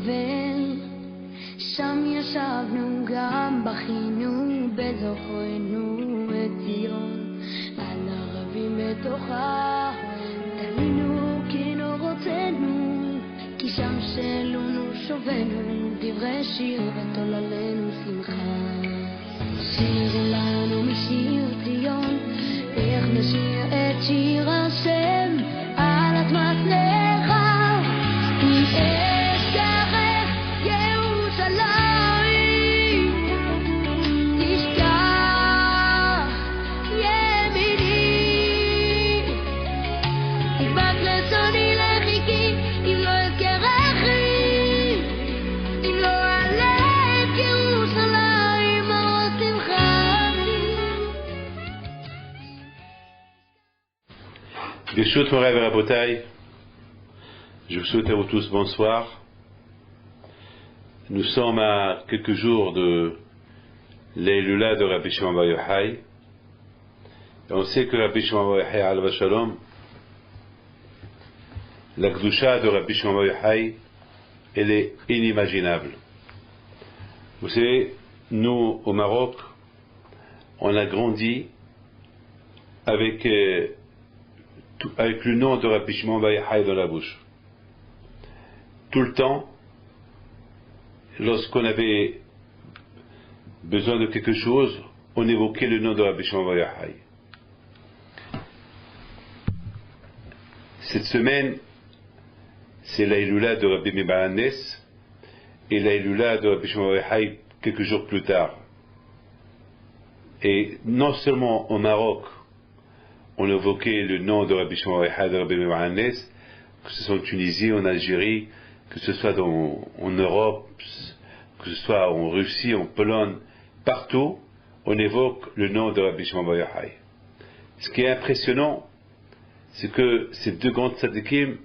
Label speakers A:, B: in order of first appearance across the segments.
A: עובר, שם ישבנו גם בכינו בזוכרנו את ציון, על ערבים בתוכה תלינו כי לא רוצנו, כי שם שלונו שובנו דברי שיר ותוללנו שמחה. שירו לנו משיר ציון, איך נשיר את שיר השם על אדמת נחל, עם אשכחך ירושלים, תשכח ימיני, תדבק לשוני לחיכי, אם לא אזכרכי, אם לא אעלה את ירושלים אור שמחה.
B: Birshut Moray et Rabotai, je vous souhaite à vous tous bonsoir. Nous sommes à quelques jours de l'Eilula de Rabbi Shimon Bar Yochai. Et on sait que Rabbi Shimon Bar Yochai Alav Shalom, la Gdusha de Rabbi Shimon Bar Yochai, elle est inimaginable. Vous savez, nous au Maroc, on a grandi avec le nom de Rabbi Shimon Bar Yochai dans la bouche. Tout le temps, lorsqu'on avait besoin de quelque chose, on évoquait le nom de Rabbi Shimon Bar Yochai. Cette semaine, c'est l'Aïloula de Rabbi Meir Baal HaNes et l'Aïloula de Rabbi Shimon Bar Yochai quelques jours plus tard. Et non seulement au Maroc, on évoquait le nom de Rabbi Shimon Bar Yochai et de Rabbi Meir Baal HaNes, que ce soit en Tunisie, en Algérie, que ce soit en Europe, que ce soit en Russie, en Pologne, partout, on évoque le nom de Rabbi Shimon Bar Yochai. Ce qui est impressionnant, c'est que ces deux grands tzadikim,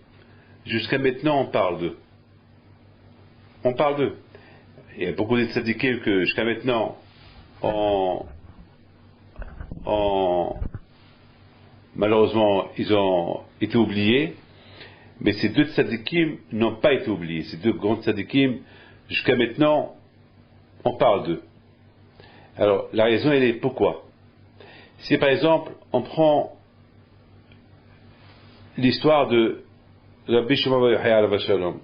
B: jusqu'à maintenant, on parle d'eux. On parle d'eux. Il y a beaucoup de tzadikim que jusqu'à maintenant, malheureusement, ils ont été oubliés, mais ces deux tzadikim n'ont pas été oubliés. Ces deux grands tzadikim, jusqu'à maintenant, on parle d'eux. Alors, la raison, elle est pourquoi? Si par exemple, on prend l'histoire de Rabbi Shimon Bar Yochai Alav Shalom.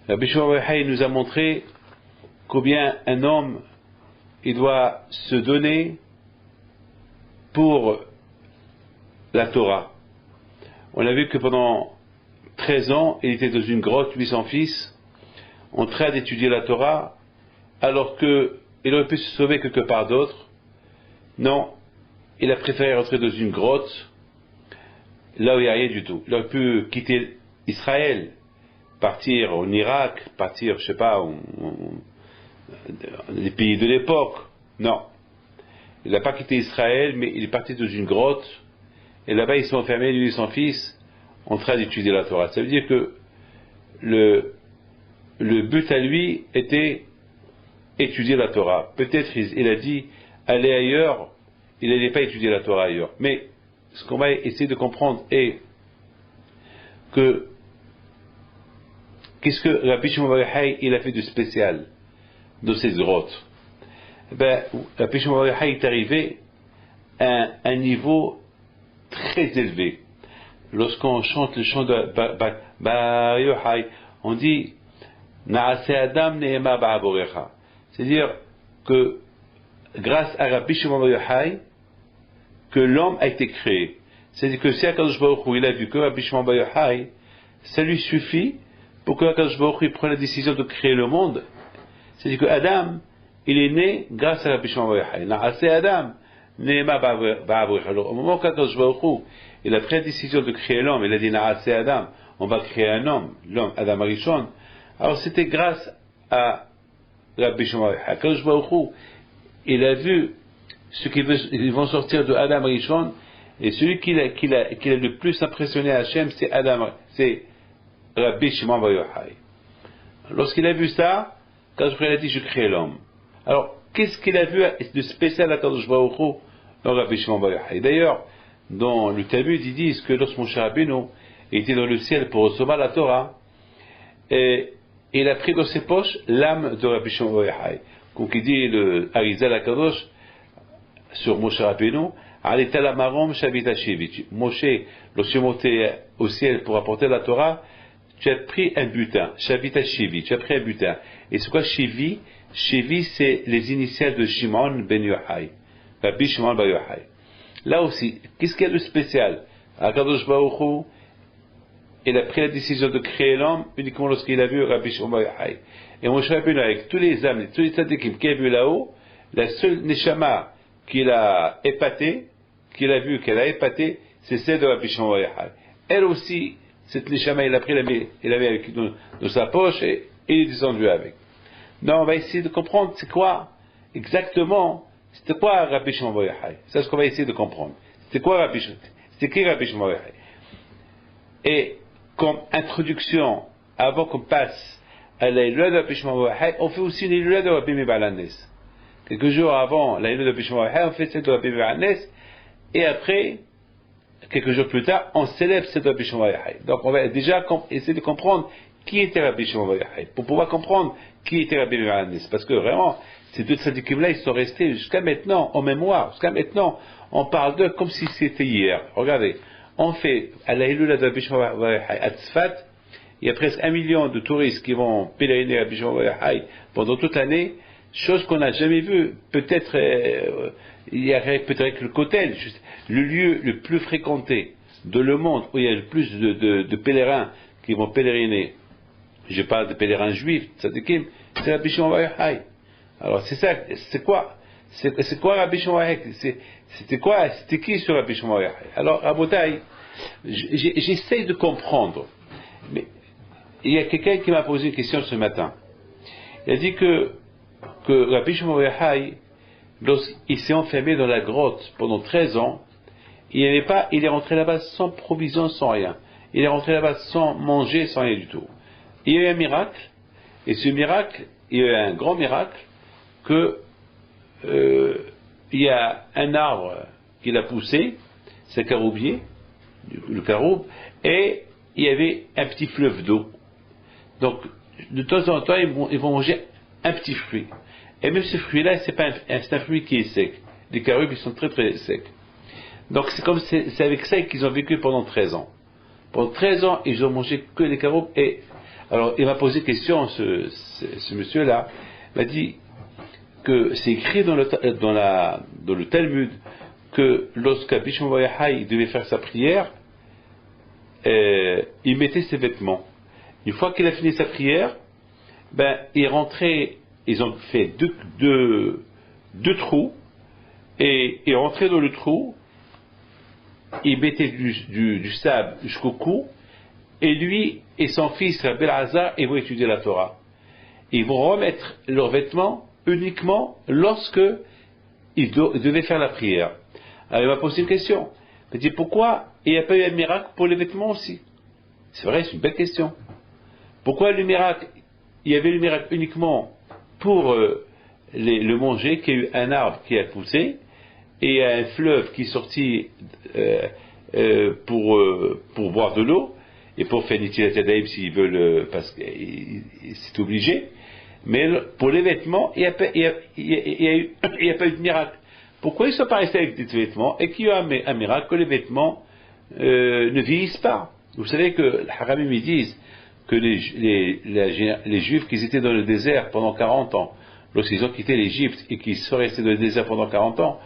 B: Rabbi Shimon Bar Yochai nous a montré combien un homme, il doit se donner pour la Torah. On a vu que pendant 13 ans, il était dans une grotte, lui son fils, en train d'étudier la Torah, alors qu'il aurait pu se sauver quelque part d'autre. Non, il a préféré rentrer dans une grotte, là où il n'y a rien du tout. Il aurait pu quitter Israël, partir en Irak, partir, je sais pas, les pays de l'époque. Non. Il n'a pas quitté Israël, mais il est parti dans une grotte, et là-bas ils sont enfermés, lui et son fils, en train d'étudier la Torah. Ça veut dire que le but à lui était étudier la Torah. Peut-être il a dit aller ailleurs, il n'allait pas étudier la Torah ailleurs. Mais ce qu'on va essayer de comprendre est que qu'est-ce que Rabbi Shimon Bar Yochai il a fait de spécial dans cette grotte? Rabbi Shimon Bar Yochai est arrivé à un niveau très élevé. Lorsqu'on chante le chant de Bar Yochai, on dit Na'ase Adam Ne'ema Ba'aborecha. C'est-à-dire que grâce à Rabbi Shimon Bar Yochai, que l'homme a été créé. C'est-à-dire que si Akadosh Baruch Hu il a vu que Rabbi Shimon Bar Yochai, ça lui suffit pour que Akadosh Baruch Hu prenne la décision de créer le monde. C'est-à-dire que Adam, il est né grâce à Rabbi Shimon Bar Yochai. Na'ase Adam Ne'ema Ba'aborecha. Alors au moment qu'Akadosh Baruch Hu il a pris la décision de créer l'homme, il a dit Na'ase Adam, on va créer un homme, l'homme Adam Arishon. Alors c'était grâce à Rabbi Shimon Bar Yochai. Akadosh Baruch Hu, il a vu ce qui vont sortir de Adam Rishon, et celui qui a le plus impressionné à Hachem, c'est Rabbi Shimon Bar Yochai. Lorsqu'il a vu ça, Kadosh Baruch Hu a dit je crée l'homme. Alors, qu'est-ce qu'il a vu de spécial à Kadosh Baruch Hu dans Rabbi Shimon Bar Yochai? D'ailleurs, dans le Talmud, ils disent que lorsque Moshe Rabbeinu était dans le ciel pour recevoir la Torah, et et il a pris dans ses poches l'âme de Rabbi Shimon Bar Yochai. Comme qui dit le Arizal Akadosh sur Moshe Rabbeinu, Alita la marom shavita shivit. Moshe, lorsqu'il est monté au ciel pour apporter la Torah, tu as pris un butin, shavita shivit, tu as pris un butin. Et c'est quoi shivi? Shivi, c'est les initiales de Shimon ben Yochai, Rabbi Shimon Bar Yochai. Là aussi, qu'est-ce qu'il y a de spécial? Akadosh Baruch Hu, il a pris la décision de créer l'homme uniquement lorsqu'il a vu Rabbi Shimon Bar Yochai. Et Moshe Rabbeinu, avec tous les âmes, tous les tzadikim qu'il a vu là-haut, la seule neshama qu'il a épaté, qu'il a vu, qu'elle a épaté, c'est celle de Rabbi Shimon Bar Yochai. Elle aussi, cette neshama, il a pris, il l'avait avec dans sa poche et il est descendu avec. Non, on va essayer de comprendre c'est quoi exactement, c'était quoi Rabbi Shimon Bar Yochai. C'est ce qu'on va essayer de comprendre. C'était quoi Rabbi Shimon? C'était qui Rabbi Shimon Bar Yochai? Et comme introduction, avant qu'on passe à la Hilula de Rabbi Shimon Bar Yochai, on fait aussi une Hilula de Rabbi Meir Baal HaNes. Quelques jours avant la Hilula de Rabbi Shimon Bar Yochai, on fait celle de Rabbi Meir Baal HaNes, et après, quelques jours plus tard, on célèbre celle de Rabbi Shimon Bar Yochai. Donc on va déjà essayer de comprendre qui était Rabbi Shimon Bar Yochai, pour pouvoir comprendre qui était Rabbi Meir Baal HaNes. Parce que vraiment, ces deux tzadikim-là, ils sont restés jusqu'à maintenant en mémoire. Jusqu'à maintenant, on parle d'eux comme si c'était hier. Regardez, on fait à la Hilula de Rabbi Shimon Bar Yochai à Tzfat, il y a presque 1 million de touristes qui vont pèleriner à Rabbi Shimon Bar Yochai pendant toute l'année, chose qu'on n'a jamais vue. Peut-être, il y a peut-être le Kotel, le lieu le plus fréquenté de le monde, où il y a le plus de pèlerins qui vont pèleriner. Je parle de pèlerins juifs, tzadikim, c'est Rabbi Shimon Bar Yochai. Alors c'est ça, c'est quoi? C'est quoi Rabbi Shimon Bar Yochai? C'était qui sur Rabbi Shimon Bar Yochai? Alors, Rabotai, j'essaie de comprendre. Mais il y a quelqu'un qui m'a posé une question ce matin. Il a dit que Rabbi Shimon Bar Yochai, lorsqu'il s'est enfermé dans la grotte pendant 13 ans, il est rentré là-bas sans provision, sans rien. Il est rentré là-bas sans manger, sans rien du tout. Il y a eu un miracle, et ce miracle, il y a eu un grand miracle, que il y a un arbre qu'il a poussé, c'est caroubier, le caroube, et il y avait un petit fleuve d'eau. Donc, de temps en temps, ils vont manger un petit fruit. Et même ce fruit-là, c'est un fruit qui est sec. Les caroubes, ils sont très très secs. Donc, c'est avec ça qu'ils ont vécu pendant 13 ans. Pendant 13 ans, ils ont mangé que les caroubes. Et alors, il m'a posé question, ce monsieur-là, m'a dit que c'est écrit dans le Talmud que lorsque Rabbi Shimon Bar Yochai devait faire sa prière, il mettait ses vêtements. Une fois qu'il a fini sa prière, il rentrait, ils ont fait deux trous, et il rentrait dans le trou, il mettait du sable jusqu'au cou, et lui et son fils Rabbi Elazar, ils vont étudier la Torah. Ils vont remettre leurs vêtements uniquement lorsque ils devaient faire la prière. Alors il m'a posé une question. Il m'a dit pourquoi il n'y a pas eu un miracle pour les vêtements aussi? C'est vrai, c'est une belle question. Pourquoi le miracle, il y avait le miracle uniquement pour le manger, qu'il y a eu un arbre qui a poussé, et un fleuve qui est sorti pour boire de l'eau, et pour faire Nitilat Yadayim s'ils veulent, parce que c'est obligé. Mais pour les vêtements, il n'y a pas eu de miracle. Pourquoi ils ne sont pas restés avec des vêtements et qu'il y a un miracle que les vêtements ne vieillissent pas? Vous savez que les Haramim ils disent que les Juifs qui étaient dans le désert pendant 40 ans, lorsqu'ils ont quitté l'Égypte et qu'ils sont restés dans le désert pendant 40 ans,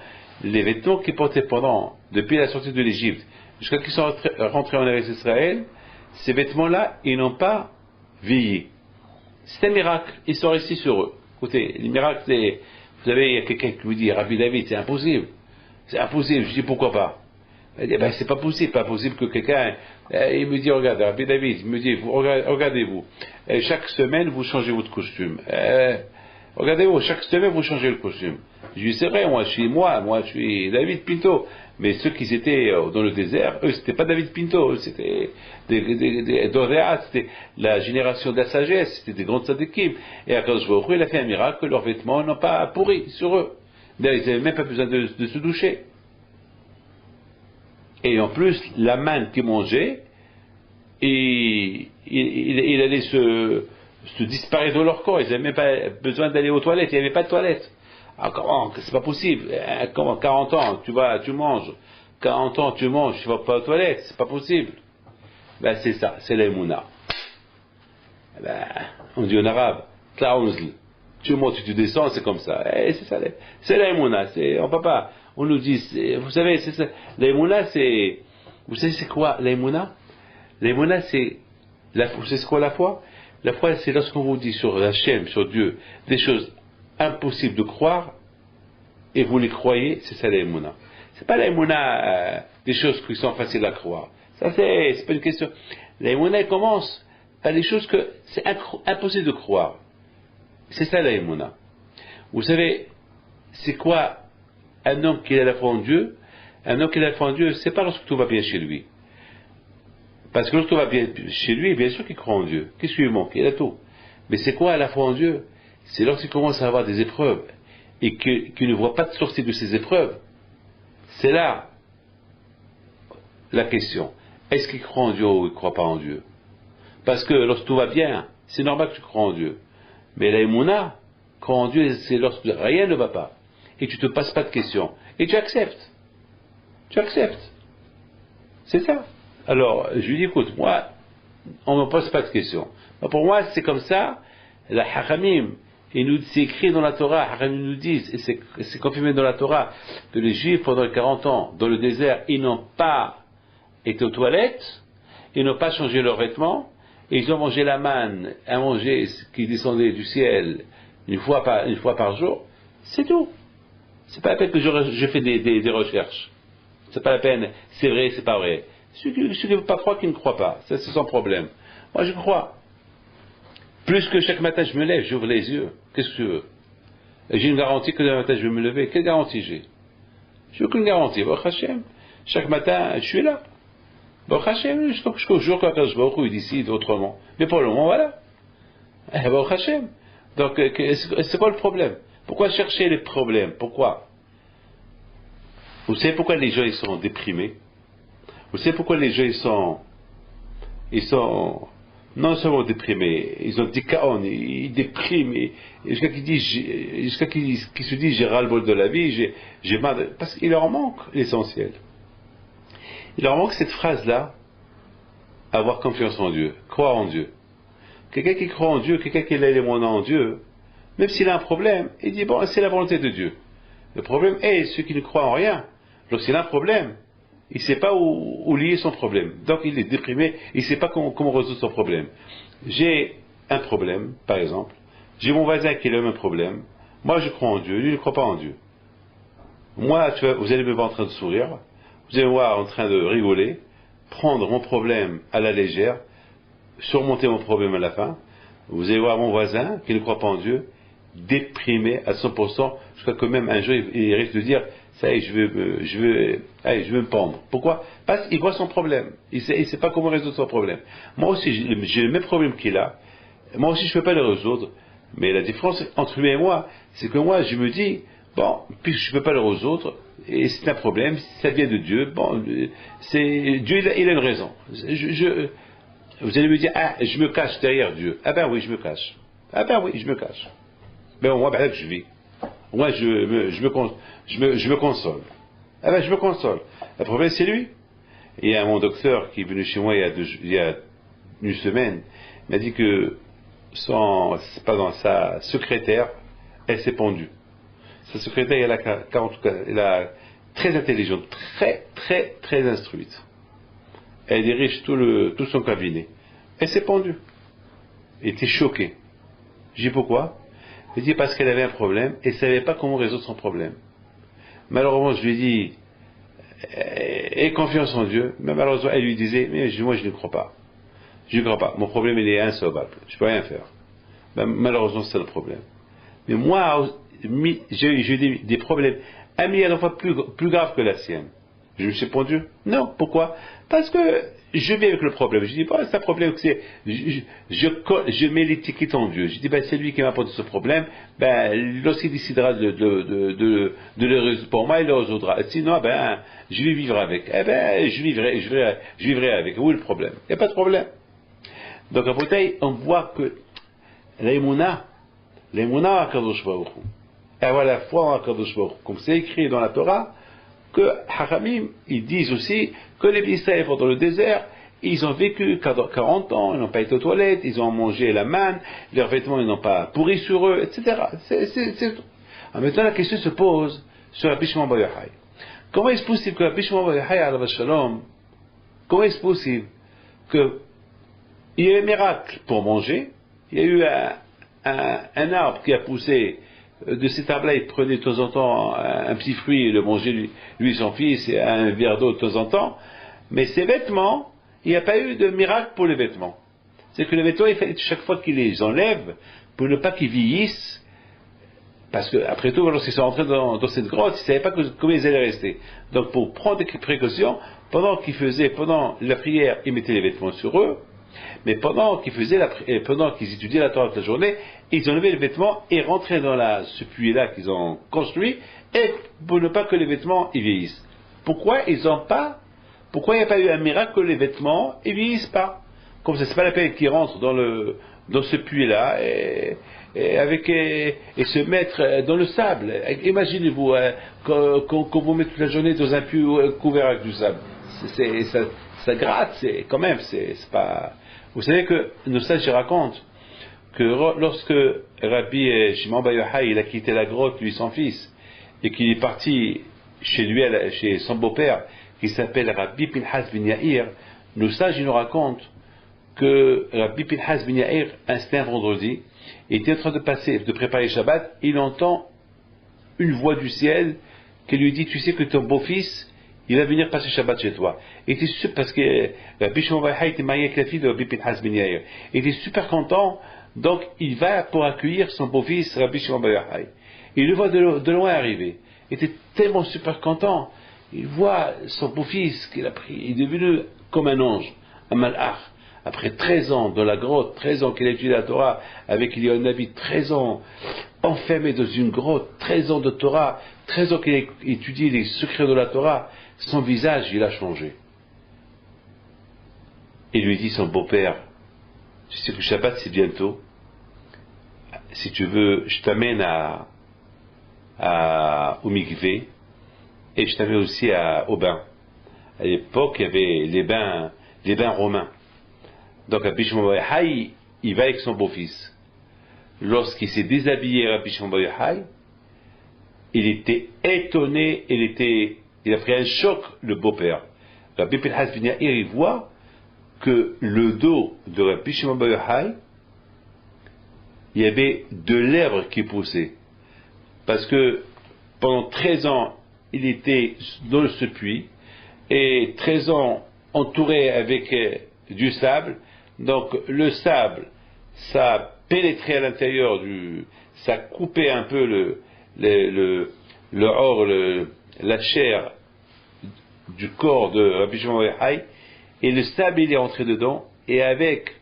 B: les vêtements qu'ils portaient depuis la sortie de l'Égypte jusqu'à qu'ils sont rentrés en Eretz Israël, ces vêtements-là, ils n'ont pas vieilli. C'est un miracle, ils sont restés sur eux. Écoutez, les miracles, vous savez, il y a quelqu'un qui vous dit, Rabbi David, c'est impossible. C'est impossible. Je dis, pourquoi pas? Il dit, c'est pas possible que quelqu'un, il me dit, regarde, Rabbi David, il me dit, regardez-vous, chaque semaine, vous changez votre costume. Regardez-vous, chaque semaine, vous changez le costume. Je lui dis, c'est vrai, moi, je suis David Pinto. Mais ceux qui étaient dans le désert, eux, c'était pas David Pinto, eux, c'était des Doréas, c'était la génération de la sagesse, c'était des grands tzadikim. Et à Akadosh Baruch Hu, il a fait un miracle que leurs vêtements n'ont pas pourri sur eux. D'ailleurs, ils n'avaient même pas besoin de se doucher. Et en plus, la manne qu'ils mangeaient, il allait se disparaître de leur corps. Ils n'avaient même pas besoin d'aller aux toilettes. Il n'y avait pas de toilettes. Alors comment? C'est pas possible. Comment? 40 ans, tu manges. 40 ans, tu manges, tu vas pas aux toilettes. C'est pas possible. Ben, c'est ça. C'est l'aïmouna. Ben, on dit en arabe, tlaouzl. Tu montes, tu descends, c'est comme ça. Et c'est ça. C'est l'aïmouna. On peut pas. On nous dit, vous savez, c'est ça. L'aïmouna, c'est, vous savez c'est quoi l'aïmouna? L'aïmouna, c'est, vous savez c'est quoi la foi? La foi, c'est lorsqu'on vous dit sur Hachem, sur Dieu, des choses impossibles de croire, et vous les croyez, c'est ça l'aïmouna. C'est pas l'aïmouna des choses qui sont faciles à croire. Ça, c'est pas une question. L'aïmouna, elle commence par des choses que c'est impossible de croire. C'est ça l'aïmouna. Vous savez, c'est quoi un homme qui a la foi en Dieu? Un homme qui a la foi en Dieu, c'est pas lorsque tout va bien chez lui. Parce que lorsque tout va bien chez lui, bien sûr qu'il croit en Dieu. Qu'est-ce qui lui manque? Il a tout. Mais c'est quoi la foi en Dieu? C'est lorsqu'il commence à avoir des épreuves et qu'il ne voit pas de sortie de ces épreuves. C'est là la question. Est-ce qu'il croit en Dieu ou il ne croit pas en Dieu? Parce que lorsque tout va bien, c'est normal que tu crois en Dieu. Mais l'aïmouna, croire en Dieu, c'est lorsque rien ne va pas. Et tu ne te passes pas de questions. Et tu acceptes. Tu acceptes. C'est ça. Alors, je lui dis, écoute, moi, on ne me pose pas de questions. Pour moi, c'est comme ça. La Hachamim, c'est écrit dans la Torah, Hachamim nous disent, et c'est confirmé dans la Torah, que les Juifs, pendant les 40 ans, dans le désert, ils n'ont pas été aux toilettes, ils n'ont pas changé leurs vêtements, et ils ont mangé la manne, à manger qui descendait du ciel une fois par jour. C'est tout. C'est pas la peine que je fais des recherches. C'est pas la peine. C'est vrai, c'est pas vrai. Celui qui ne veut pas croire, qui ne croit pas. Ça, c'est son problème. Moi, je crois. Plus que chaque matin, je me lève, j'ouvre les yeux. Qu'est-ce que tu veux? J'ai une garantie que demain matin, je vais me lever. Quelle garantie j'ai? J'ai aucune garantie. Baruch Hashem. Chaque matin, je suis là. Baruch Hashem, jusqu'au jour que Baruch Hu décide autrement. Mais pour le moment, voilà. Baruch Hashem. Donc, c'est quoi le problème? Pourquoi chercher les problèmes? Pourquoi? Vous savez pourquoi les gens ils sont déprimés? Vous savez pourquoi les gens ils sont non seulement déprimés, ils ont des chaos, ils dépriment, jusqu'à qu'ils se disent j'ai ras-le-bol de la vie, j'ai mal, parce qu'il leur manque l'essentiel. Il leur manque cette phrase-là, avoir confiance en Dieu, croire en Dieu. Quelqu'un qui croit en Dieu, quelqu'un qui a l'élément en Dieu, même s'il a un problème, il dit bon, c'est la volonté de Dieu. Le problème est ceux qui ne croient en rien. Lorsqu'il a un problème, il ne sait pas où lier son problème. Donc il est déprimé, il ne sait pas comment résoudre son problème. J'ai un problème, par exemple. J'ai mon voisin qui a le même problème. Moi je crois en Dieu, lui ne croit pas en Dieu. Moi, vous allez me voir en train de sourire, vous allez me voir en train de rigoler, prendre mon problème à la légère, surmonter mon problème à la fin. Vous allez voir mon voisin qui ne croit pas en Dieu, déprimé à 100%, jusqu'à que même un jour il risque de dire ça y est, je vais me pendre. Pourquoi? Parce qu'il voit son problème. Il sait pas comment résoudre son problème. Moi aussi, j'ai le même problème qu'il a. Moi aussi, je ne peux pas le résoudre. Mais la différence entre lui et moi, c'est que moi, je me dis, bon, puisque je ne peux pas le résoudre, et c'est un problème, ça vient de Dieu, bon, Dieu, il a une raison. Vous allez me dire, ah, je me cache derrière Dieu. Ah ben oui, je me cache. Ah ben oui, je me cache. Mais au moins, ben là que je vis. Moi, je me console. Ah ben, je me console. Le problème, c'est lui. Il y a mon docteur qui est venu chez moi il y a une semaine, il m'a dit que sa secrétaire, elle s'est pendue. Sa secrétaire, elle a très intelligente, très instruite. Elle dirige tout son cabinet. Elle s'est pendue. Elle était choquée. J'ai dit pourquoi? Elle dit parce qu'elle avait un problème et elle ne savait pas comment résoudre son problème. Malheureusement, je lui ai dit, aie confiance en Dieu. Mais malheureusement, elle lui disait, mais moi je ne crois pas. Je ne crois pas. Mon problème, il est insolvable. Je ne peux rien faire. Ben, malheureusement, c'est le problème. Mais moi, j'ai des problèmes un milliard de fois plus graves que la sienne. Je me suis pendu? Non. Pourquoi? Parce que je vis avec le problème. Je dis, bon, c'est un problème que c'est. Je mets l'étiquette en Dieu. Je dis, ben, c'est lui qui m'a posé ce problème. Ben, lorsqu'il décidera de le résoudre pour moi, il le résoudra. Sinon, ben, je vais vivre avec. Eh ben, je vivrai avec. Où est le problème? Il n'y a pas de problème. Donc, à Bouteille, on voit que l'aïmouna à Kadosh Baruch Hu. Et avoir la foi en Kadosh Baruch Hu. Comme c'est écrit dans la Torah, que Hachamim, ils disent aussi que les Israéliens pendant le désert, ils ont vécu 40 ans, ils n'ont pas été aux toilettes, ils ont mangé la manne, leurs vêtements ils n'ont pas pourri sur eux, etc. Maintenant la question se pose sur Rabbi Shimon Bar Yochai. Comment est-ce possible que Rabbi Shimon Bar Yochai alav shalom, comment est-ce possible qu'il y ait un miracle pour manger, il y a eu un arbre qui a poussé, de cet arbre-là il prenait de temps en temps un petit fruit et le mangeait lui et son fils et un verre d'eau de temps en temps, mais ces vêtements, il n'y a pas eu de miracle pour les vêtements. C'est que les vêtements, il fallait chaque fois qu'ils les enlèvent, pour ne pas qu'ils vieillissent, parce que, après tout, lorsqu'ils sont entrés dans cette grotte, ils ne savaient pas comment ils allaient rester. Donc, pour prendre des précautions, pendant la prière, ils mettaient les vêtements sur eux, mais pendant qu'ils étudiaient la Torah toute la journée, ils enlevaient les vêtements et rentraient dans ce puits-là qu'ils ont construit, et pour ne pas que les vêtements ils vieillissent. Pourquoi il n'y a pas eu un miracle que les vêtements ne vieillissent pas? Comme ça, c'est pas la peine qu'ils rentrent dans ce puits-là et se mettre dans le sable. Imaginez-vous quand vous mettez toute la journée dans un puits couvert avec du sable. Ça gratte, c'est pas. Vous savez que nos sages racontent que lorsque Rabbi Shimon Bar Yochai il a quitté la grotte, lui et son fils, et qu'il est parti chez son beau-père, qui s'appelle Rabbi Pinhas ben Yair, nos sages nous racontent que Rabbi Pinhas ben Yair, un vendredi, était en train de préparer Shabbat, il entend une voix du ciel qui lui dit, tu sais que ton beau-fils, il va venir passer Shabbat chez toi. Il était super, parce que Rabbi Shimon Bar Yochai était marié avec la fille de Rabbi Pinhas ben Yair. Il était super content, donc il va pour accueillir son beau-fils Rabbi Shimon Bar Yochai. Il le voit de loin arriver. Il était tellement super content. Il voit son beau-fils qu'il a pris, il est devenu comme un ange, un malach. Après 13 ans dans la grotte, 13 ans qu'il a étudié la Torah, avec Eliyahu Navi, 13 ans enfermé dans une grotte, 13 ans de Torah, 13 ans qu'il a étudié les secrets de la Torah, son visage, il a changé. Il lui dit son beau-père, tu sais que Shabbat c'est bientôt, si tu veux, je t'amène au mikvé, et je t'amène aussi au bain. À l'époque, il y avait les bains romains. Donc Rabbi Shimon Bar Yochai, il va avec son beau-fils. Lorsqu'il s'est déshabillé, Rabbi Shimon Bar Yochai, il était étonné, il a pris un choc, le beau-père. Rabbi Pinhas ben Yair, il voit que le dos de Rabbi Shimon Bar Yochai, il y avait de l'herbe qui poussait. Parce que pendant 13 ans, il était dans ce puits, et 13 ans entouré avec du sable. Donc le sable, ça pénétrait à l'intérieur ça coupait un peu la chair du corps de Rabbi Shimon Bar Yochai, et le sable il est entré dedans, et avec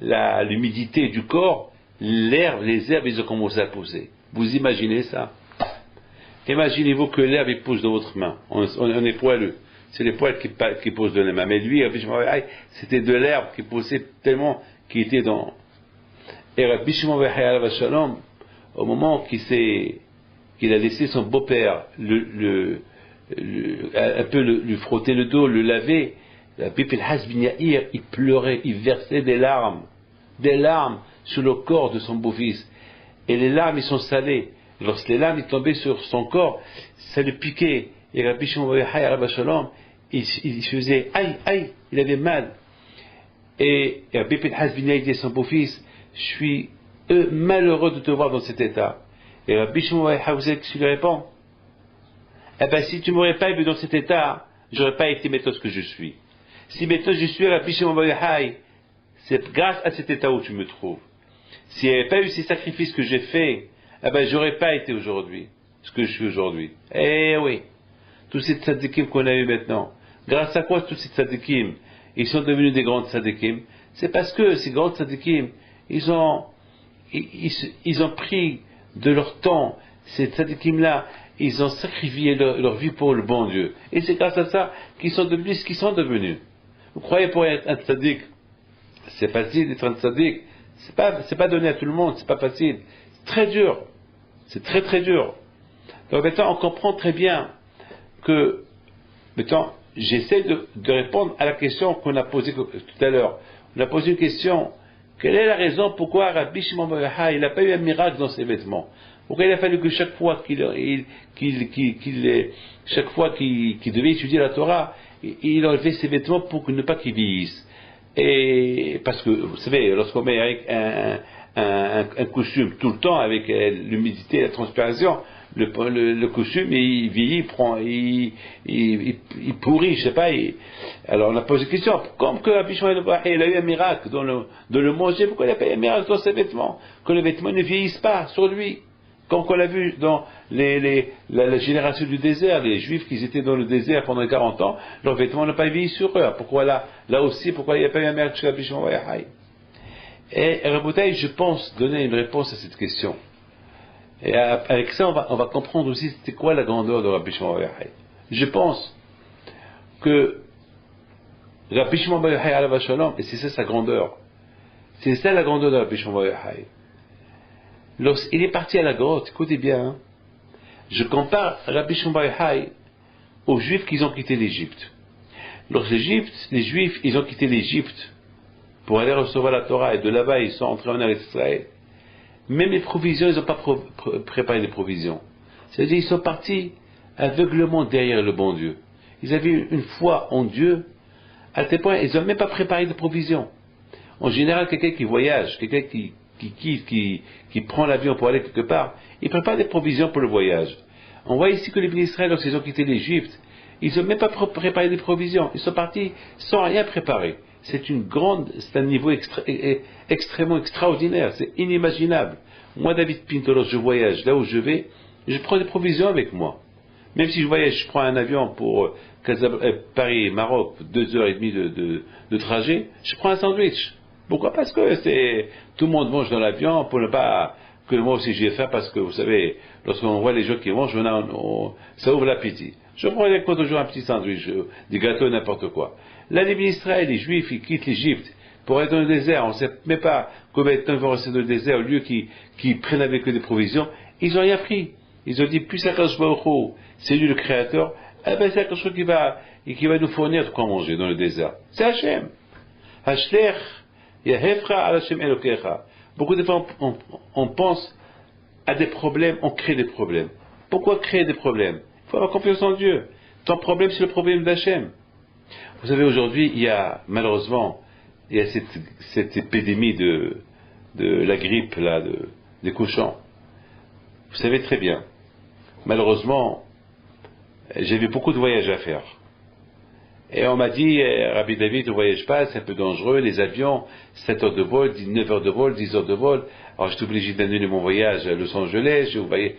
B: l'humidité du corps, les herbes ils ont commencé à pousser. Vous imaginez ça? Imaginez-vous que l'herbe il pousse dans votre main. On est poileux. C'est les poils qui poussent dans les mains. Mais lui, Rabbi Shimon Bar Yochai, c'était de l'herbe qui poussait tellement qu'il était dans. Et Rabbi Shimon Bar Yochai alav shalom, au moment qu'il a laissé son beau-père un peu lui frotter le dos, le laver, Rabbi Pinhas ben Yair, il pleurait, il versait des larmes sur le corps de son beau-fils. Et les larmes, ils sont salées. Lorsque les larmes tombaient sur son corps, ça le piquait. Et Rabbi Shimon Bar Yochai alav shalom, il faisait aïe, il avait mal. Et Rabbi Pinhas ben Yair dit à son beau-fils, je suis malheureux de te voir dans cet état. Et Rabbi Shimon Bar Yochai, vous savez ce qu'il lui répond? Eh bien, si tu ne m'aurais pas vu dans cet état, j'aurais pas été maintenant ce que je suis. Si maintenant je suis Rabbi Shimon Bar Yochai, c'est grâce à cet état où tu me trouves. S'il n'y avait pas eu ces sacrifices que j'ai faits, eh ben, j'aurais pas été aujourd'hui ce que je suis aujourd'hui. Eh oui, tous ces tzadikim qu'on a eu maintenant, grâce à quoi tous ces tzadikim, ils sont devenus des grands tzadikim? C'est parce que ces grands tzadikim, ils ont pris de leur temps, ces tzadikim-là, ils ont sacrifié leur vie pour le bon Dieu. Et c'est grâce à ça qu'ils sont devenus ce qu'ils sont devenus. Vous croyez pour être un tzadik, c'est facile d'être un tzadik, C'est pas donné à tout le monde, c'est pas facile. C'est très dur. C'est très très dur. Donc maintenant, on comprend très bien que, maintenant, j'essaie de répondre à la question qu'on a posée tout à l'heure. On a posé une question. Quelle est la raison pourquoi Rabbi Shimon Bar Yochai, il n'a pas eu un miracle dans ses vêtements? Pourquoi il a fallu que chaque fois qu'il devait étudier la Torah, il enlevait ses vêtements pour ne pas qu'ils vieillissent? Et parce que, vous savez, lorsqu'on met avec un costume tout le temps, avec l'humidité et la transpiration, le costume, il vieillit, il pourrit, je sais pas. Alors on a posé la question, comme que Rabbi Shimon Bar Yochai, il a eu un miracle de le manger, pourquoi il n'a pas eu un miracle dans ses vêtements? Que les vêtements ne vieillissent pas sur lui. Comme on l'a vu dans la génération du désert, les Juifs qui étaient dans le désert pendant 40 ans, leurs vêtements n'ont pas vieilli sur eux. Pourquoi là aussi, pourquoi il n'y a pas eu un miracle chez Rabbi Shimon Bar Yochai? Et Rabotai, je pense donner une réponse à cette question. Et avec ça, on va comprendre aussi c'était quoi la grandeur de Rabbi Shimon Bar Yochai. Je pense que Rabbi Shimon Bar Yochai alav shalom, et c'est ça sa grandeur. C'est ça la grandeur de Rabbi Shimon Bar Yochai. Lorsqu'il est parti à la grotte, écoutez bien, hein, je compare Rabbi Shimon Bar Yochai aux Juifs qui ont quitté l'Égypte. Les Juifs, ils ont quitté l'Égypte pour aller recevoir la Torah, et de là-bas, ils sont entrés en Eretz Israël. Même les provisions, ils n'ont pas préparé les provisions. C'est-à-dire, ils sont partis aveuglement derrière le bon Dieu. Ils avaient une foi en Dieu, à tel point, ils n'ont même pas préparé de provisions. En général, quelqu'un qui voyage, quelqu'un qui prend l'avion pour aller quelque part, il prépare des provisions pour le voyage. On voit ici que les bénis d'Israël, lorsqu'ils ont quitté l'Égypte, ils n'ont même pas préparé des provisions. Ils sont partis sans rien préparer. C'est un niveau extrêmement extraordinaire. C'est inimaginable. Moi, David Pinto, lorsque je voyage, là où je vais, je prends des provisions avec moi. Même si je voyage, je prends un avion pour Paris-Maroc, 2h30 de trajet, je prends un sandwich. Pourquoi? Parce que tout le monde mange dans l'avion pour ne pas que moi aussi j'y ai faim, parce que vous savez, lorsqu'on voit les gens qui mangent, ça ouvre l'appétit. Je prends avec moi toujours un petit sandwich, des gâteaux, n'importe quoi. Là, les bénis d'Israël, les Juifs, ils quittent l'Égypte pour être dans le désert. On ne sait même pas combien de temps ils vont rester dans le désert, au lieu qu'ils prennent avec eux des provisions. Ils n'ont rien pris. Ils ont dit, plus Akadosh Baruch Hu, c'est lui le Créateur, eh ben c'est Akadosh qui va nous fournir de quoi manger dans le désert. C'est Hachem. Hashlech Yahefra al Hashem Elokecha. Beaucoup de fois, on pense à des problèmes, on crée des problèmes. Pourquoi créer des problèmes? Il faut avoir confiance en Dieu. Ton problème, c'est le problème d'Hachem. Vous savez, aujourd'hui, malheureusement, il y a cette épidémie de la grippe, là, des cochons. Vous savez très bien. Malheureusement, j'avais beaucoup de voyages à faire. Et on m'a dit, Rabbi David, ne voyage pas, c'est un peu dangereux, les avions, 7 heures de vol, 9 heures de vol, 10 heures de vol. Alors j'étais obligé d'annuler mon voyage à Los Angeles, vous voyez.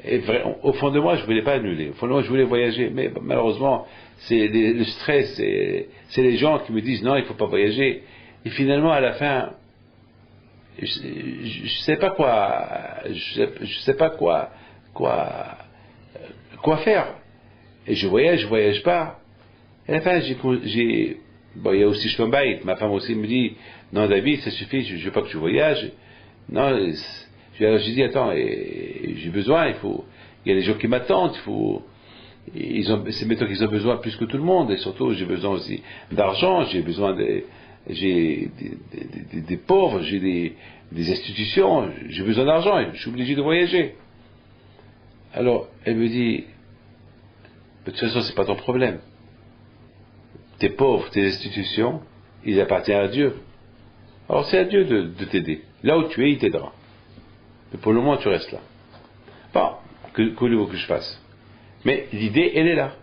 B: Et au fond de moi, je ne voulais pas annuler. Au fond de moi, je voulais voyager. Mais malheureusement, c'est le stress, c'est les gens qui me disent non, il ne faut pas voyager. Et finalement, à la fin, je ne sais pas quoi faire. Et je voyage pas. Et à la fin, il y a aussi Shlombait. Ma femme aussi me dit, non David, ça suffit, je ne veux pas que tu voyages. Non, j'ai dit, attends, j'ai besoin, il y a des gens qui m'attendent, c'est maintenant qu'ils ont besoin plus que tout le monde, et surtout, j'ai besoin aussi d'argent, j'ai besoin des pauvres, j'ai des institutions, j'ai besoin d'argent, je suis obligé de voyager. Alors, elle me dit, de toute façon, c'est pas ton problème. Tes pauvres, tes institutions, ils appartiennent à Dieu. Alors, c'est à Dieu de t'aider. Là où tu es, il t'aidera. Mais pour le moment, tu restes là. Bon, que voulez-vous que je fasse? Mais l'idée, elle est là.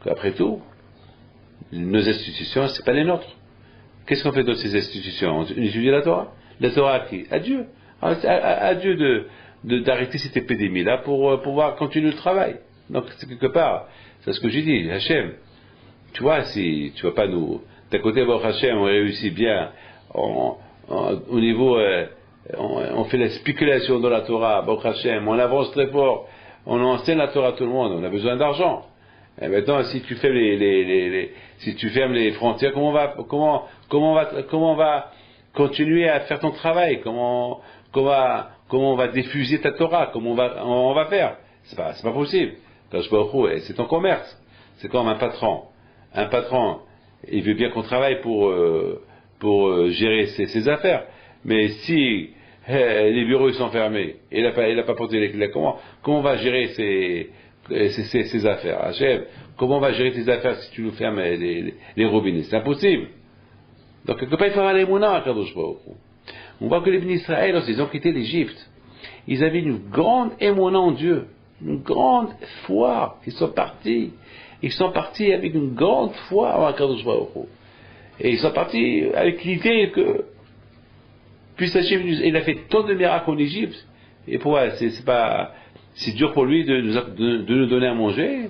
B: Après tout, nos institutions, c'est pas les nôtres. Qu'est-ce qu'on fait dans ces institutions? On étudie la Torah. La Torah à qui? À Dieu. À Dieu d'arrêter cette épidémie-là pour pouvoir continuer le travail. Donc, c'est quelque part, c'est ce que j'ai dit, Hachem. Tu vois, si tu vas pas nous... D'un côté, Hachem, on réussit bien au niveau... on fait la spéculation dans la Torah, Baruch Hashem, on avance très fort, on enseigne la Torah à tout le monde, on a besoin d'argent. Et maintenant, si tu fais si tu fermes les frontières, comment on va continuer à faire ton travail, comment on va diffuser ta Torah, comment on va faire. C'est pas possible. C'est ton commerce. C'est comme un patron. Un patron, il veut bien qu'on travaille pour gérer ses affaires. Mais si les bureaux sont fermés, il n'a pas porté les clés, comment on va gérer ses affaires? Hachem, comment on va gérer tes affaires si tu nous fermes les robinets? C'est impossible. Donc, quelque part, il faut avoir les mounans à Kadosh Baruch Hu. On voit que les bénis Israël, lorsqu'ils ont quitté l'Égypte, ils avaient une grande émouna en Dieu, une grande foi. Ils sont partis avec une grande foi à Kadosh Baruch Hu. Et ils sont partis avec l'idée que, puis Hachem, il a fait tant de miracles en Égypte, et pourquoi c'est dur pour lui de nous donner à manger.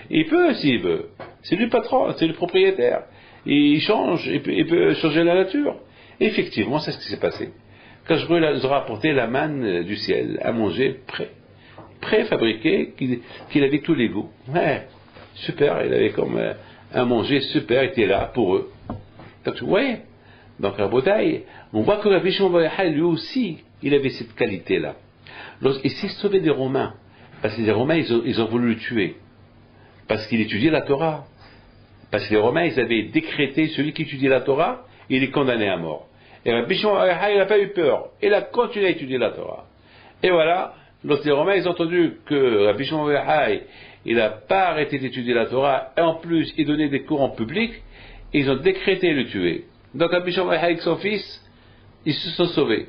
B: Il peut s'il veut. C'est lui le patron, c'est le propriétaire. Il change, il peut changer la nature. Et effectivement, c'est ce qui s'est passé. Quand je leur ai apporté la manne du ciel à manger préfabriqué, qu'il avait tous les goûts. Ouais, super, il avait comme à manger super, il était là pour eux. Donc, vous voyez, donc à Bodaï, on voit que Rabbi Shimon bar Yochai, lui aussi, il avait cette qualité-là. Il s'est sauvé des Romains, parce que les Romains, ils ont voulu le tuer, parce qu'il étudiait la Torah. Parce que les Romains, ils avaient décrété, celui qui étudie la Torah, il est condamné à mort. Et Rabbi Shimon bar Yochai, il n'a pas eu peur, il a continué à étudier la Torah. Et voilà, lorsque les Romains, ils ont entendu que Rabbi Shimon bar Yochai, il n'a pas arrêté d'étudier la Torah, et en plus, il donnait des cours en public, ils ont décrété le tuer. Donc Rabbi Shimon bar Yochai avec son fils, ils se sont sauvés.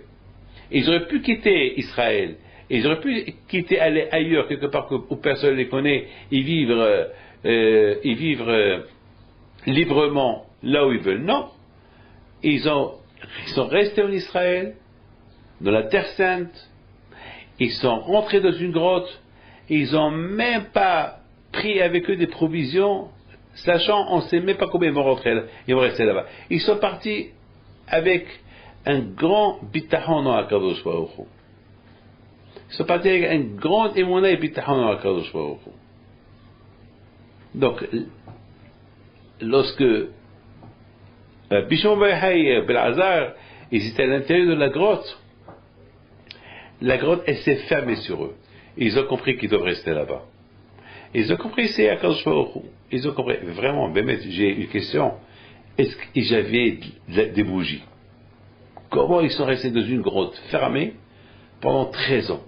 B: Ils auraient pu quitter Israël, ils auraient pu aller ailleurs, quelque part où personne ne les connaît, et vivre librement là où ils veulent. Non. Ils sont restés en Israël, dans la Terre Sainte, ils sont rentrés dans une grotte, ils n'ont même pas pris avec eux des provisions, sachant, on ne sait même pas combien ils vont rester là-bas. Ils sont partis avec un grand bitachon dans Akadosh Baruch Hu. Ils sont partis avec un grand émouna et bitachon dans Akadosh Baruch Hu. Donc, lorsque Rabbi Shimon bar Yochai et Belazar, ils étaient à l'intérieur de la grotte elle s'est fermée sur eux. Ils ont compris qu'ils doivent rester là-bas. Ils ont compris c'est Akadosh Baruch Hu. Ils ont compris. Vraiment, j'ai une question. Est-ce que j'avais des bougies? Comment ils sont restés dans une grotte fermée pendant 13 ans?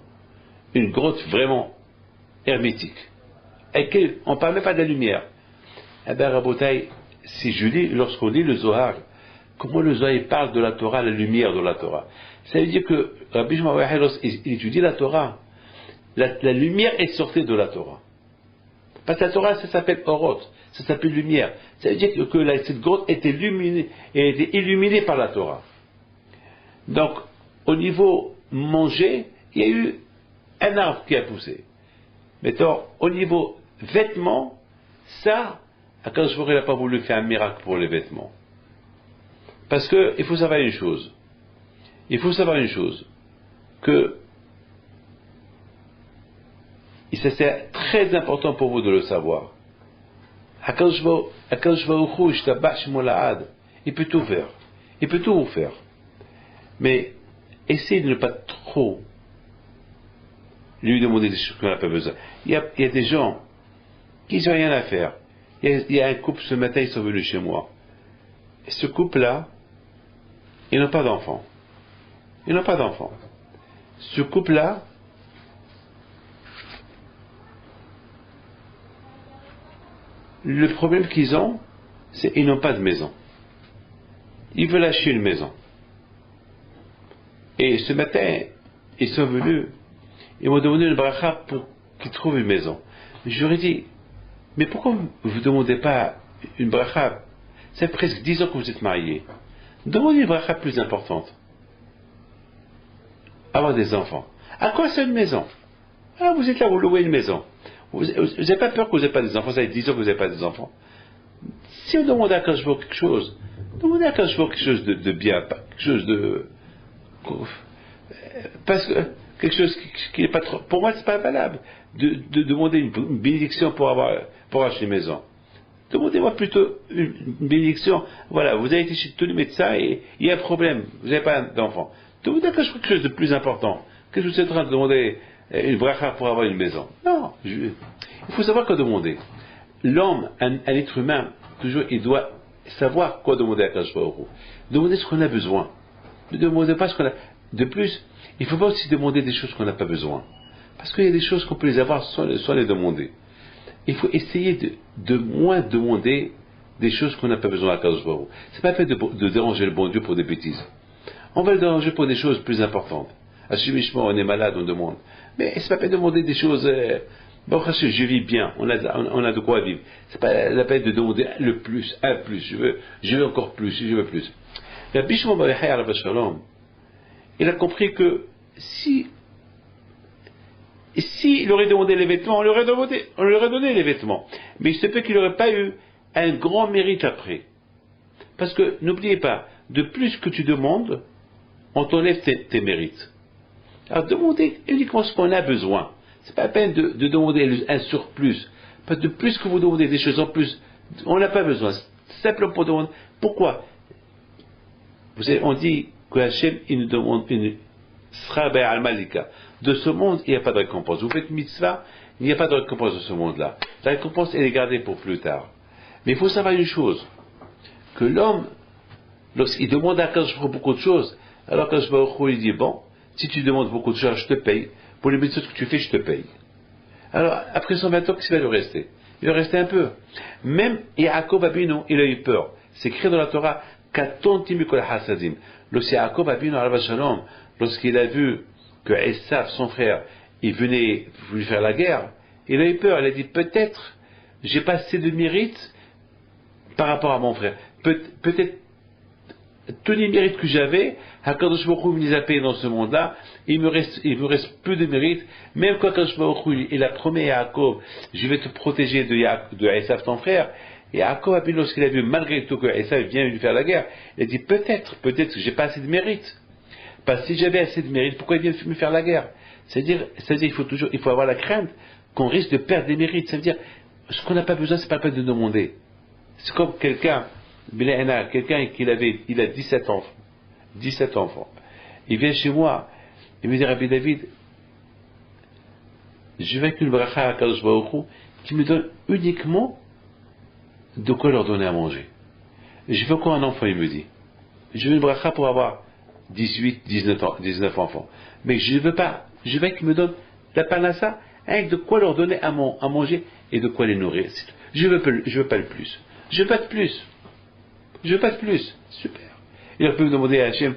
B: Une grotte vraiment hermétique. Et on ne parle même pas de la lumière. Eh bien, Rabotai, lorsqu'on lit le Zohar, comment le Zohar parle de la Torah, la lumière de la Torah? Ça veut dire que Rabbi Shimon bar Yochai, lorsqu'il étudie la Torah, la lumière est sortie de la Torah. Parce que la Torah, ça s'appelle Orot, ça s'appelle lumière. Ça veut dire que cette grotte était illuminée par la Torah. Donc, au niveau manger, il y a eu un arbre qui a poussé. Mettons, au niveau vêtements, ça, Akadosh Baruch Hu n'a pas voulu faire un miracle pour les vêtements. Parce que, il faut savoir une chose, que, et ça c'est très important pour vous de le savoir, Akadosh Baruch Hu, Ishtabach Shemo La'ad, il peut tout faire, il peut tout vous faire. Mais, essayez de ne pas trop lui demander des choses qu'on n'a pas besoin. Il y a des gens qui n'ont rien à faire. Il y a un couple ce matin, ils sont venus chez moi. Et ce couple-là, ils n'ont pas d'enfants. Ce couple-là, le problème qu'ils ont, c'est qu'ils n'ont pas de maison. Ils veulent acheter une maison. Et ce matin, ils sont venus, ils m'ont demandé une bracha pour qu'ils trouvent une maison. Je leur ai dit, mais pourquoi vous ne demandez pas une bracha? C'est presque 10 ans que vous êtes mariés. Demandez une bracha plus importante. Avoir des enfants. À quoi c'est une maison? Ah, vous êtes là, vous louez une maison. Vous n'avez pas peur que vous n'ayez pas des enfants, ça fait 10 ans que vous n'avez pas des enfants. Si vous demandez à Akadosh Baruch Hu quelque chose, demandez à Akadosh Baruch Hu quelque chose de bien, quelque chose de... Parce que quelque chose qui n'est pas trop... Pour moi, c'est pas valable de demander une bénédiction pour acheter une maison. Demandez-moi plutôt une bénédiction. Voilà, vous avez été chez tous les médecins et il y a un problème, vous n'avez pas d'enfant. Demandez quelque chose de plus important. Qu'est-ce que vous êtes en train de demander une bracha pour avoir une maison? Non, il faut savoir quoi demander. L'homme, un être humain, toujours, il doit savoir quoi demander à Kadosh Baruch Hu. Demander ce qu'on a besoin. Ne demandez pas ce qu'on a. De plus, il ne faut pas aussi demander des choses qu'on n'a pas besoin. Parce qu'il y a des choses qu'on peut les avoir sans les demander. Il faut essayer de moins demander des choses qu'on n'a pas besoin à Kadosh Baruch Hu. C'est pas la peine de déranger le bon Dieu pour des bêtises. On va le déranger pour des choses plus importantes. À Shemishma, on est malade, on demande. Mais c'est pas la peine de demander des choses. Bon, je vis bien, on a de quoi vivre. C'est pas la peine de demander le plus, un plus. Je veux encore plus, je veux plus. Rabbi Shimon bar Yochai alav shalom, il a compris que si il aurait demandé les vêtements, on lui aurait donné les vêtements. Mais il se peut qu'il n'aurait pas eu un grand mérite après. Parce que, n'oubliez pas, de plus que tu demandes, on t'enlève tes mérites. Alors demandez uniquement ce qu'on a besoin. C'est pas la peine de demander un surplus. Parce que de plus que vous demandez des choses en plus, on n'a pas besoin. C'est simplement pour demander. Pourquoi? Vous savez, on dit que Hachem, il nous demande une srabe al-malika. De ce monde, il n'y a pas de récompense. Vous faites mitzvah, il n'y a pas de récompense de ce monde-là. La récompense, elle est gardée pour plus tard. Mais il faut savoir une chose, que l'homme, lorsqu'il demande à Kadosh Baruch Hu beaucoup de choses, alors Kadosh Baruch Hu, il dit, bon, si tu demandes beaucoup de choses, je te paye. Pour les médecins que tu fais, je te paye. Alors, après 120 ans, qu'est-ce qu'il va lui rester? Il va rester un peu. Même Yaakov Abinu, il a eu peur. C'est écrit dans la Torah, Katonti mikol hasadim. Lorsque Yaakov Abinu, alav shalom, lorsqu'il a vu que Esav, son frère, il venait lui faire la guerre, il a eu peur. Il a dit, peut-être, j'ai pas assez de mérite par rapport à mon frère. Peut-être, tous les mérites que j'avais, HaKadosh Baruch Hu me les a payés dans ce monde-là, il me reste peu de mérites, même quand HaKadosh Baruch Hu, il a promis à Yaakov, je vais te protéger de Esav ton frère, et Yaakov a pu, lorsqu'il a vu malgré tout que Esav vient lui faire la guerre, il a dit peut-être que j'ai pas assez de mérite. Parce que si j'avais assez de mérite, pourquoi il vient me faire la guerre? C'est-à-dire, il faut avoir la crainte qu'on risque de perdre des mérites. C'est-à-dire, ce qu'on n'a pas besoin, c'est pas la peine de demander. C'est comme quelqu'un il a 17 enfants. 17 enfants. Il vient chez moi, il me dit, Rabbi David, je vais avec une bracha à Kadosh Baruch Hu qui me donne uniquement de quoi leur donner à manger. Je veux encore un enfant, il me dit. Je veux une bracha pour avoir 18, 19 enfants. Mais je veux qu'il me donne la panassa avec de quoi leur donner à manger et de quoi les nourrir. Je veux pas le plus. Je veux pas de plus. Je veux pas de plus. Super. Il aurait pu me demander à Hachem,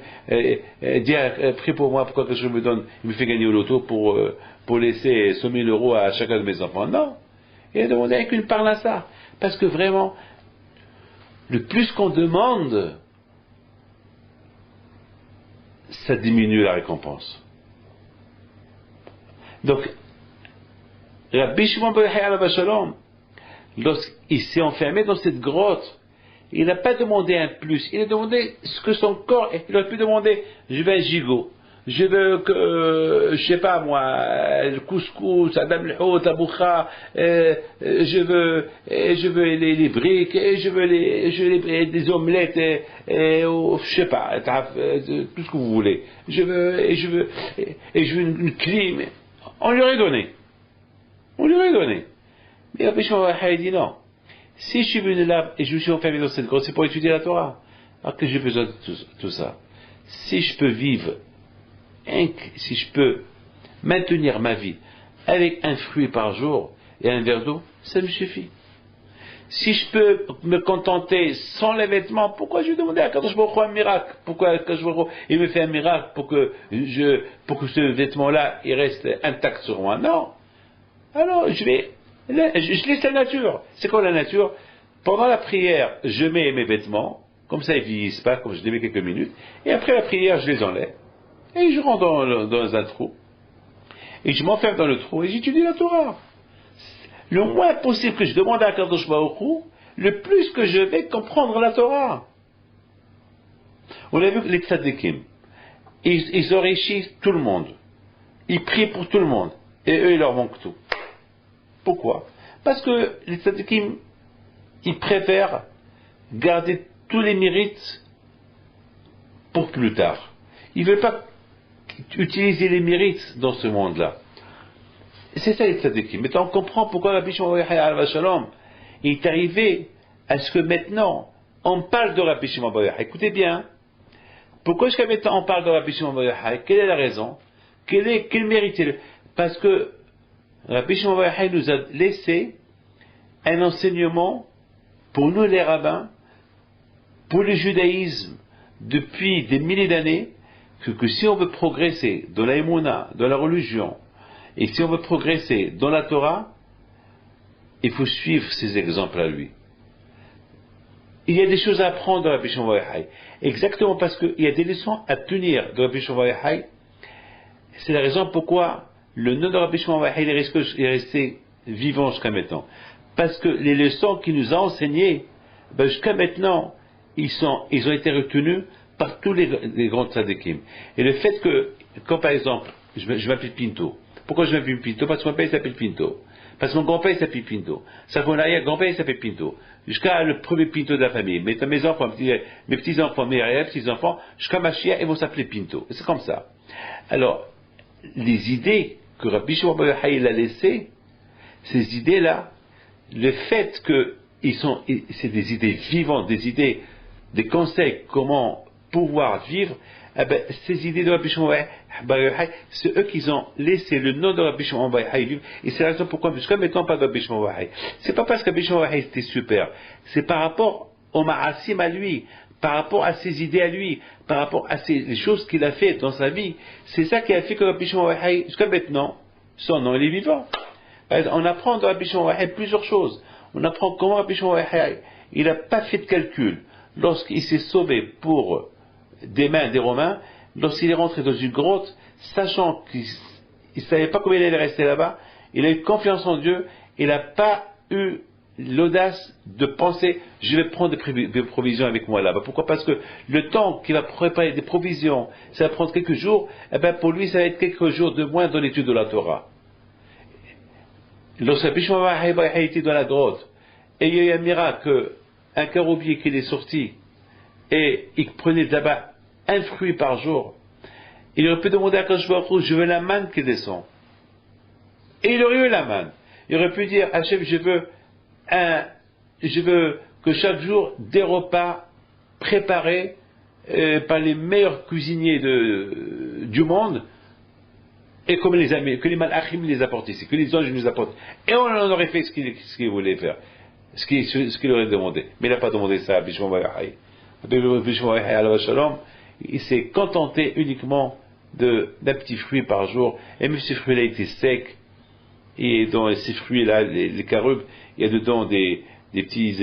B: prie pour moi, pourquoi que je me donne, il me fait gagner au loto pour laisser 100 000 euros à chacun de mes enfants. Non. Il a demandé avec une parnassa. Parce que vraiment, le plus qu'on demande, ça diminue la récompense. Donc, Rabbi Shimon bar Yochai alav shalom, lorsqu'il s'est enfermé dans cette grotte, il n'a pas demandé un plus, il a demandé ce que son corps, il aurait pu demander, je veux un gigot, je veux que, je sais pas moi, le couscous, Adam l'hot, la boucha, je veux les briques, je veux des omelettes, je sais pas, tout ce que vous voulez. Je veux une clim. On lui aurait donné. Mais Rabbi Shimon bar Yochai dit non. Si je suis venu là et je me suis enfermé dans cette grotte, c'est pour étudier la Torah. Alors que j'ai besoin de tout ça. Si je peux vivre, si je peux maintenir ma vie avec un fruit par jour et un verre d'eau, ça me suffit. Si je peux me contenter sans les vêtements, pourquoi je vais demander à Kadosh Baruch Hu un miracle? Pourquoi Kadosh Baruch Hu, il me fait un miracle pour que ce vêtement-là, il reste intact sur moi? Non. Alors, je laisse la nature. C'est quoi la nature? Pendant la prière, je mets mes vêtements, comme ça ils ne vieillissent pas, comme je les mets quelques minutes, et après la prière, je les enlève, et je rentre dans un trou, et je m'enferme dans le trou, et j'étudie la Torah. Le moins possible que je demande à Kadosh Baruch Hu, le plus que je vais comprendre la Torah. On a vu que les tzadikim, ils enrichissent tout le monde, ils prient pour tout le monde, et eux, il leur manque tout. Pourquoi? Parce que les tzadikim, il préfère garder tous les mérites pour plus tard. Il ne veut pas utiliser les mérites dans ce monde-là. C'est ça les tzadikim. Maintenant on comprend pourquoi Rabbi Shimon Bar Yochai alav shalom est arrivé à ce que maintenant on parle de Rabbi Shimon Bar Yochai. Écoutez bien, pourquoi jusqu'à maintenant on parle de Rabbi Shimon Bar Yochai? Quelle est la raison? Quel mérite est-il? Parce que Rabbi Shimon Bar Yochai nous a laissé un enseignement pour nous les rabbins, pour le judaïsme depuis des milliers d'années, que si on veut progresser dans la émouna, dans la religion, et si on veut progresser dans la Torah, il faut suivre ces exemples à lui. Il y a des choses à apprendre de Rabbi Shimon Bar Yochai, exactement parce qu'il y a des leçons à tenir de Rabbi Shimon Bar Yochai. C'est la raison pourquoi le nom de Rabbi Shimon Bar Yochai est resté vivant jusqu'à maintenant. Parce que les leçons qu'il nous a enseignées, jusqu'à maintenant, ils ont été retenus par tous les grands tzadikim. Et le fait que, quand par exemple, je m'appelle Pinto. Pourquoi je m'appelle Pinto? Parce que mon père s'appelle Pinto. Parce que mon grand-père s'appelle Pinto. Mon arrière-grand-père s'appelle Pinto. Jusqu'à le premier Pinto de la famille. Mes enfants, mes petits-enfants, mes arrière-petits-enfants, jusqu'à ma chia, ils vont s'appeler Pinto. C'est comme ça. Alors, les idées que Rabbi Shimon Bar Yochai a laissées, ces idées-là, le fait que c'est des idées vivantes, des idées, des conseils, comment pouvoir vivre, ces idées de Rabbi Shimon Bar Yochai, c'est eux qui ont laissé le nom de Rabbi Shimon Bar Yochai vivre, et c'est la raison pourquoi, jusqu'à maintenant, pas de Rabbi Shimon Bar Yochai. C'est pas parce que Rabbi Shimon Bar Yochai était super, c'est par rapport au Ma'asim à lui, par rapport à ses idées à lui, par rapport à les choses qu'il a fait dans sa vie. C'est ça qui a fait que Rabbi Shimon Bar Yochai, jusqu'à maintenant, son nom, il est vivant. On apprend de Rabbi Shimon Bar Yochai plusieurs choses. On apprend comment Rabbi Shimon Bar Yochai, il n'a pas fait de calcul. Lorsqu'il s'est sauvé des mains des Romains, lorsqu'il est rentré dans une grotte, sachant qu'il ne savait pas combien il allait rester là-bas, il a eu confiance en Dieu, il n'a pas eu l'audace de penser, je vais prendre des provisions avec moi là-bas. Pourquoi? Parce que le temps qu'il va préparer des provisions, ça va prendre quelques jours, pour lui ça va être quelques jours de moins dans l'étude de la Torah. Lorsque Rabbi Shimon Bar Yochai était dans la grotte, et il y a eu un miracle, un caroubier qui est sorti, et il prenait là-bas un fruit par jour, il aurait pu demander à Kadosh Baruch Hu, je veux la manne qui descend. Et il aurait eu la manne. Il aurait pu dire, Hachem, je veux que chaque jour, des repas préparés par les meilleurs cuisiniers du monde, et comme que les malachim les apportent ici, que les anges nous apportent. Et on en aurait fait ce qu'il voulait faire, ce qu'il aurait demandé. Mais il n'a pas demandé ça à Rabbi Shimon Bar Yochai. Rabbi Shimon Bar Yochai alav shalom, il s'est contenté uniquement d'un petit fruit par jour, et même si ce fruit-là était sec, et dans ces fruits-là, les caroubes, il y a dedans des petits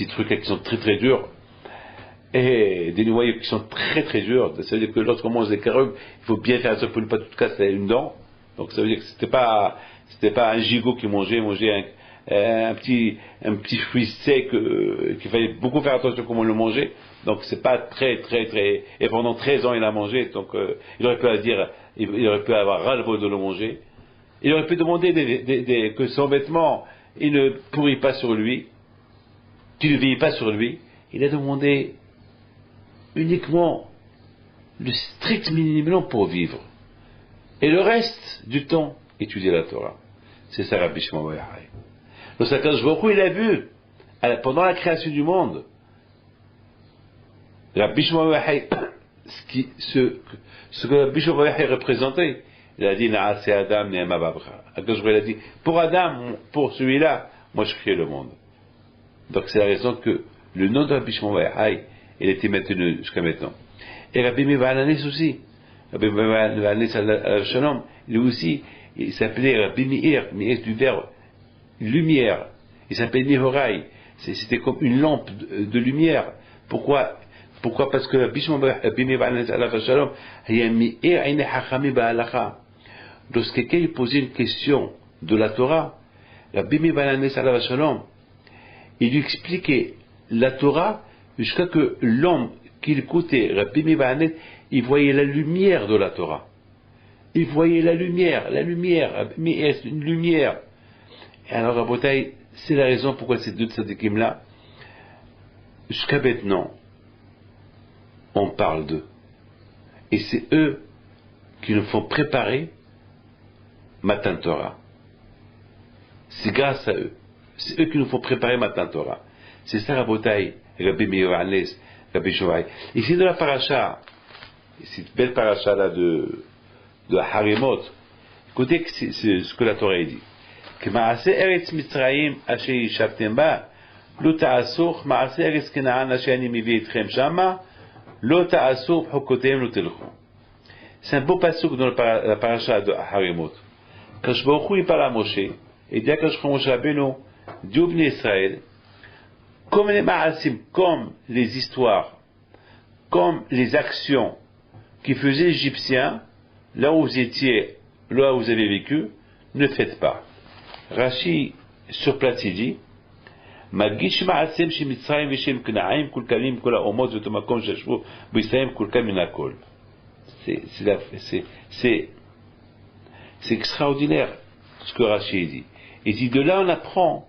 B: trucs qui sont très très durs, et des noyaux qui sont très très durs. Ça veut dire que lorsqu'on mange des caroubes, il faut bien faire ça pour ne pas tout casser une dent. Donc ça veut dire que c'était pas un gigot qui mangeait un petit fruit sec, qu'il fallait beaucoup faire attention comment le manger. Donc c'est pas très très très, et pendant 13 ans il a mangé, donc il aurait pu avoir ras-le-bol de le manger. Il aurait pu demander que son vêtement il ne pourrit pas sur lui, qu'il ne vieillit pas sur lui. Il a demandé uniquement le strict minimum pour vivre, et le reste du temps étudier la Torah. C'est ça Rabbi Shimon Bar Yochai. Donc Kadosh Baruch Hu, il a vu pendant la création du monde, Rabbi Shimon Bar Yochai, ce que Rabbi Shimon Bar Yochai représentait. Il a dit Na'aseh Adam Ne'ema Babcha. Kadosh Baruch Hu, il a dit pour Adam, pour celui-là, moi je crée le monde. Donc c'est la raison que le nom de Rabbi Shimon Bar Yochai, il était maintenu jusqu'à maintenant. Et Rabbi Meir Baal HaNes aussi, Rabbi Meir Baal HaNes alav shalom, lui aussi, il s'appelait Rabbi Meir du verbe lumière. Il s'appelait Nehorai. C'était comme une lampe de lumière. Pourquoi? Parce que Rabbi Meir Baal HaNes alav shalom, lorsque quelqu'un posait une question de la Torah, Rabbi Meir Baal HaNes alav shalom, il lui expliquait la Torah jusqu'à que l'homme qui écoutait Rabbi Meir Baal HaNes, il voyait la lumière de la Torah. Il voyait la lumière, mais est une lumière. Et alors, Rabotai, c'est la raison pourquoi ces deux tzadikim-là, jusqu'à maintenant, on parle d'eux. Et c'est eux qui nous font préparer Matan Torah. C'est grâce à eux. C'est eux qui nous font préparer Matan Torah. C'est ça, Rabotai, Rabbi Meir Hannes, Rabbi Shoai. Ici, de la paracha, cette belle paracha-là de Harimot, écoutez ce que la Torah dit. Que Maase Eretz Mitzrayim Asher Yishavtem Ba, Lo Ta'asur, Maase Eretz Kenaan Asher Ani Mivi Etchem Shama, Lo Ta'asur B'chokoteim Lo Telchu. C'est un beau pasuk dans la paracha de Harimot. Quand je vois il parle à Moshe, et dit à Kadosh Moshe Rabbeinu, Dieu béni Israël, comme les ma'asim, comme les histoires, comme les actions qui faisaient les Égyptiens, là où vous étiez, là où vous avez vécu, ne faites pas. Rashi, sur place, il dit, Magish ma'asim shi Mitzrayim v'shem Knaim kul kalim kol ha'omot v'tomakom shashvu b'Yisraël kul kal min hakol. C'est extraordinaire ce que Rashi dit. Et dit de là on apprend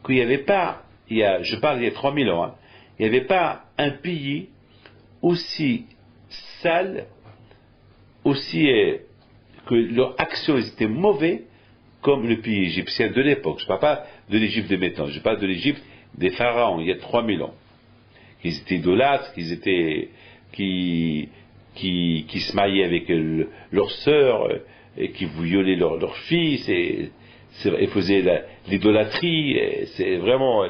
B: qu'il n'y avait pas, je parle il y a 3000 ans, il n'y avait pas un pays aussi sale, aussi que leurs actions étaient mauvaises comme le pays égyptien de l'époque. Je ne parle pas de l'Égypte de maintenant, je parle de l'Égypte des pharaons il y a 3000 ans. Qu'ils étaient idolâtres, qui se mariaient avec leurs sœurs et qui violaient leurs fils et faisaient l'idolâtrie. C'est vraiment,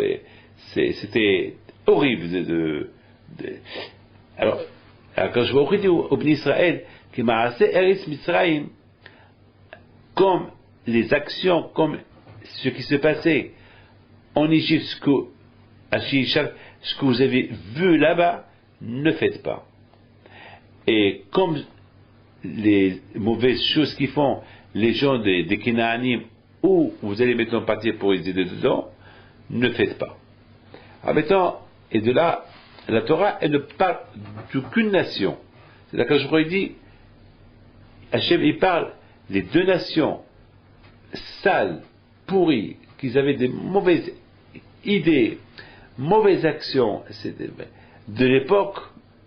B: c'était horrible. Alors quand je vois au Bnei Israël que Maase Eretz Mitzrayim, comme les actions, comme ce qui se passait en Égypte, ce que vous avez vu là-bas, ne faites pas. Et comme les mauvaises choses qu'ils font les gens des Kénaanim, où vous allez maintenant partir pour les aider dedans, ne faites pas. Alors maintenant, et de là, la Torah, elle ne parle d'aucune nation. C'est là que je dit, Hachem, il parle des deux nations sales, pourries, qu'ils avaient des mauvaises idées, mauvaises actions de l'époque,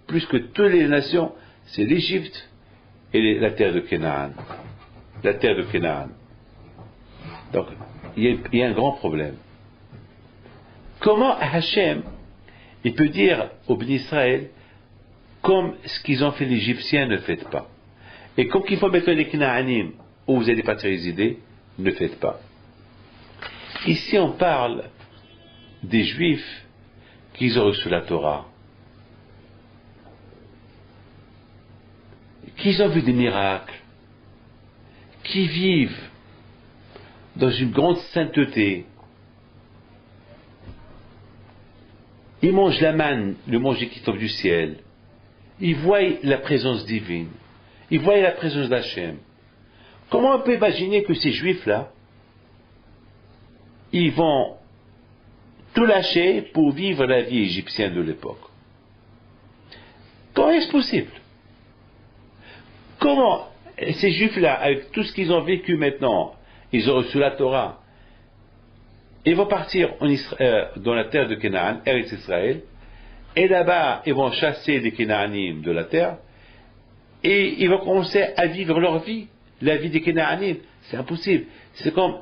B: plus que toutes les nations, c'est l'Égypte et la terre de Canaan. La terre de Canaan. Donc, il y a un grand problème. Comment Hachem, il peut dire au Bnei Israël, comme ce qu'ils ont fait les Égyptiens, ne faites pas. Et comme qu'il faut mettre les Canaanim, où vous allez partir résider, ne faites pas. Ici, on parle des Juifs qui ont reçu la Torah, qui ont vu des miracles, qui vivent dans une grande sainteté. Ils mangent la manne, le manger qui tombe du ciel. Ils voient la présence divine. Ils voient la présence d'Hachem. Comment on peut imaginer que ces Juifs-là, ils vont tout lâcher pour vivre la vie égyptienne de l'époque? Comment est-ce possible? Comment ces Juifs-là, avec tout ce qu'ils ont vécu maintenant, ils ont reçu la Torah, ils vont partir dans la terre de Canaan, Eretz Israël, et là-bas, ils vont chasser les Canaanim de la terre, et ils vont commencer à vivre leur vie, la vie des Canaanim. C'est impossible. C'est comme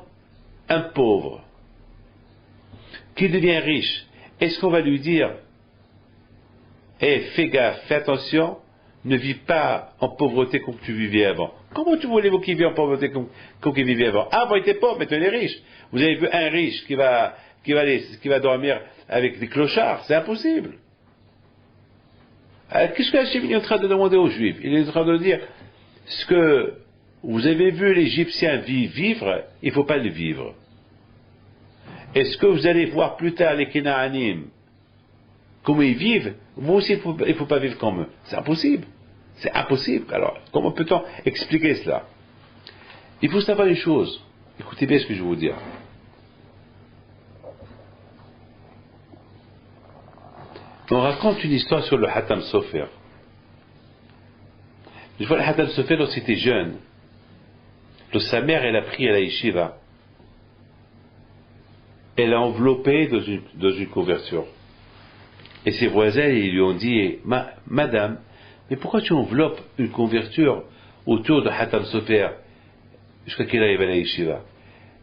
B: un pauvre qui devient riche. Est-ce qu'on va lui dire, fais gaffe, fais attention, ne vis pas en pauvreté comme tu vivais avant? Comment voulez-vous qu'il vive en pauvreté comme qu'il vivait avant? Avant il était pauvre, maintenant il est riche. Vous avez vu un riche qui va dormir avec des clochards? C'est impossible. Alors, qu'est-ce que Hachem est en train de demander aux Juifs? Il est en train de dire, ce que vous avez vu l'Égyptien vivre, il ne faut pas le vivre. Est-ce que vous allez voir plus tard les Kénaanim, comment ils vivent? Vous aussi, il ne faut pas vivre comme eux. C'est impossible. C'est impossible. Alors, comment peut-on expliquer cela? Il faut savoir une chose. Écoutez bien ce que je vais vous dire. On raconte une histoire sur le Hatam Sofer. Une fois, le Hatam Sofer, lorsqu'il était jeune, lorsque sa mère, elle a pris à la yeshiva, elle l'a enveloppé dans une couverture. Et ses voisins, ils lui ont dit, Madame, mais pourquoi tu enveloppes une couverture autour de Hatam Sofer jusqu'à qu'il arrive à la yeshiva?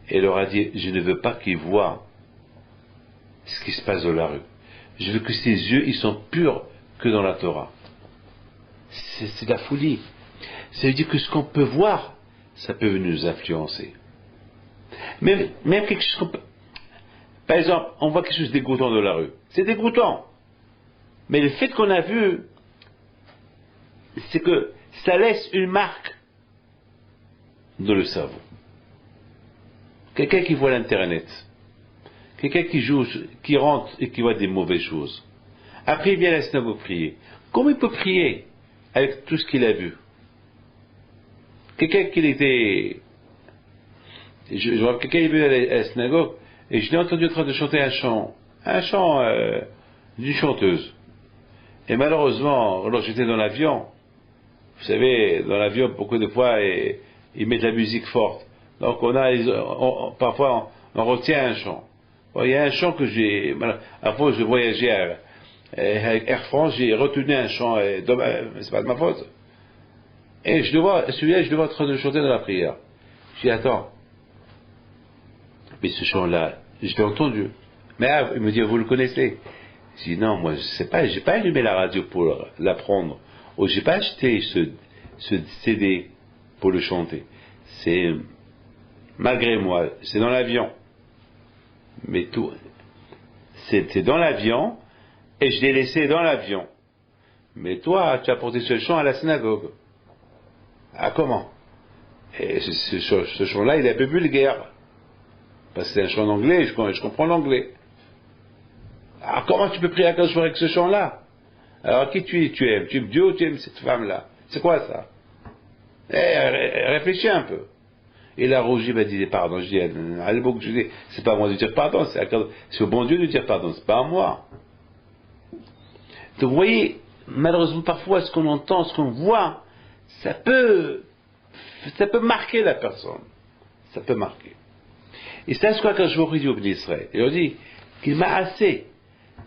B: Et elle leur a dit, je ne veux pas qu'ils voient ce qui se passe dans la rue. Je veux que ses yeux, ils sont purs que dans la Torah. C'est de la folie. Ça veut dire que ce qu'on peut voir, ça peut nous influencer. Même quelque chose qu'on peut... Par exemple, on voit quelque chose de dégoûtant dans la rue. C'est dégoûtant. Mais le fait qu'on a vu, c'est que ça laisse une marque dans le cerveau. Quelqu'un qui voit l'Internet, quelqu'un qui joue, qui rentre et qui voit des mauvaises choses. Après, il vient à la synagogue prier. Comment il peut prier avec tout ce qu'il a vu? Quelqu'un qui était... Je vois quelqu'un qui est venu à la synagogue et je l'ai entendu en train de chanter un chant d'une chanteuse. Et malheureusement, alors j'étais dans l'avion, vous savez, dans l'avion, beaucoup de fois, ils mettent la musique forte. Donc parfois, on retient un chant. Bon, il y a un chant que j'ai... Avant, je voyageais avec Air France, j'ai retenu un chant, c'est pas de ma faute. Et celui-là, je le vois en train de chanter dans la prière. Je dis, attends, mais ce chant-là, je l'ai entendu. Mais il me dit, vous le connaissez? Je dis, non, moi, je sais pas, j'ai pas allumé la radio pour l'apprendre. Ou j'ai pas acheté ce CD pour le chanter. C'est, malgré moi, c'est dans l'avion. Mais tout, c'était dans l'avion, et je l'ai laissé dans l'avion. Mais toi, tu as porté ce chant à la synagogue. Ah, comment? Et ce chant-là, il est un peu vulgaire. Parce que c'est un chant en anglais, je comprends l'anglais. Alors comment tu peux prier à Kadosh Baruch Hu avec ce chant-là? Alors qui tu aimes? Tu aimes Dieu ou tu aimes cette femme-là? C'est quoi ça? Réfléchis un peu. Et là, Roger m'a dit pardon. Je dis, à l'époque, je dis, c'est pas à moi de dire pardon, c'est au bon Dieu de dire pardon, c'est pas à moi. Donc vous voyez, malheureusement parfois, ce qu'on entend, ce qu'on voit, ça peut marquer la personne. Ça peut marquer. Et c'est ce que je vous dis au Béni Israël. Il a dit qu'il m'a assez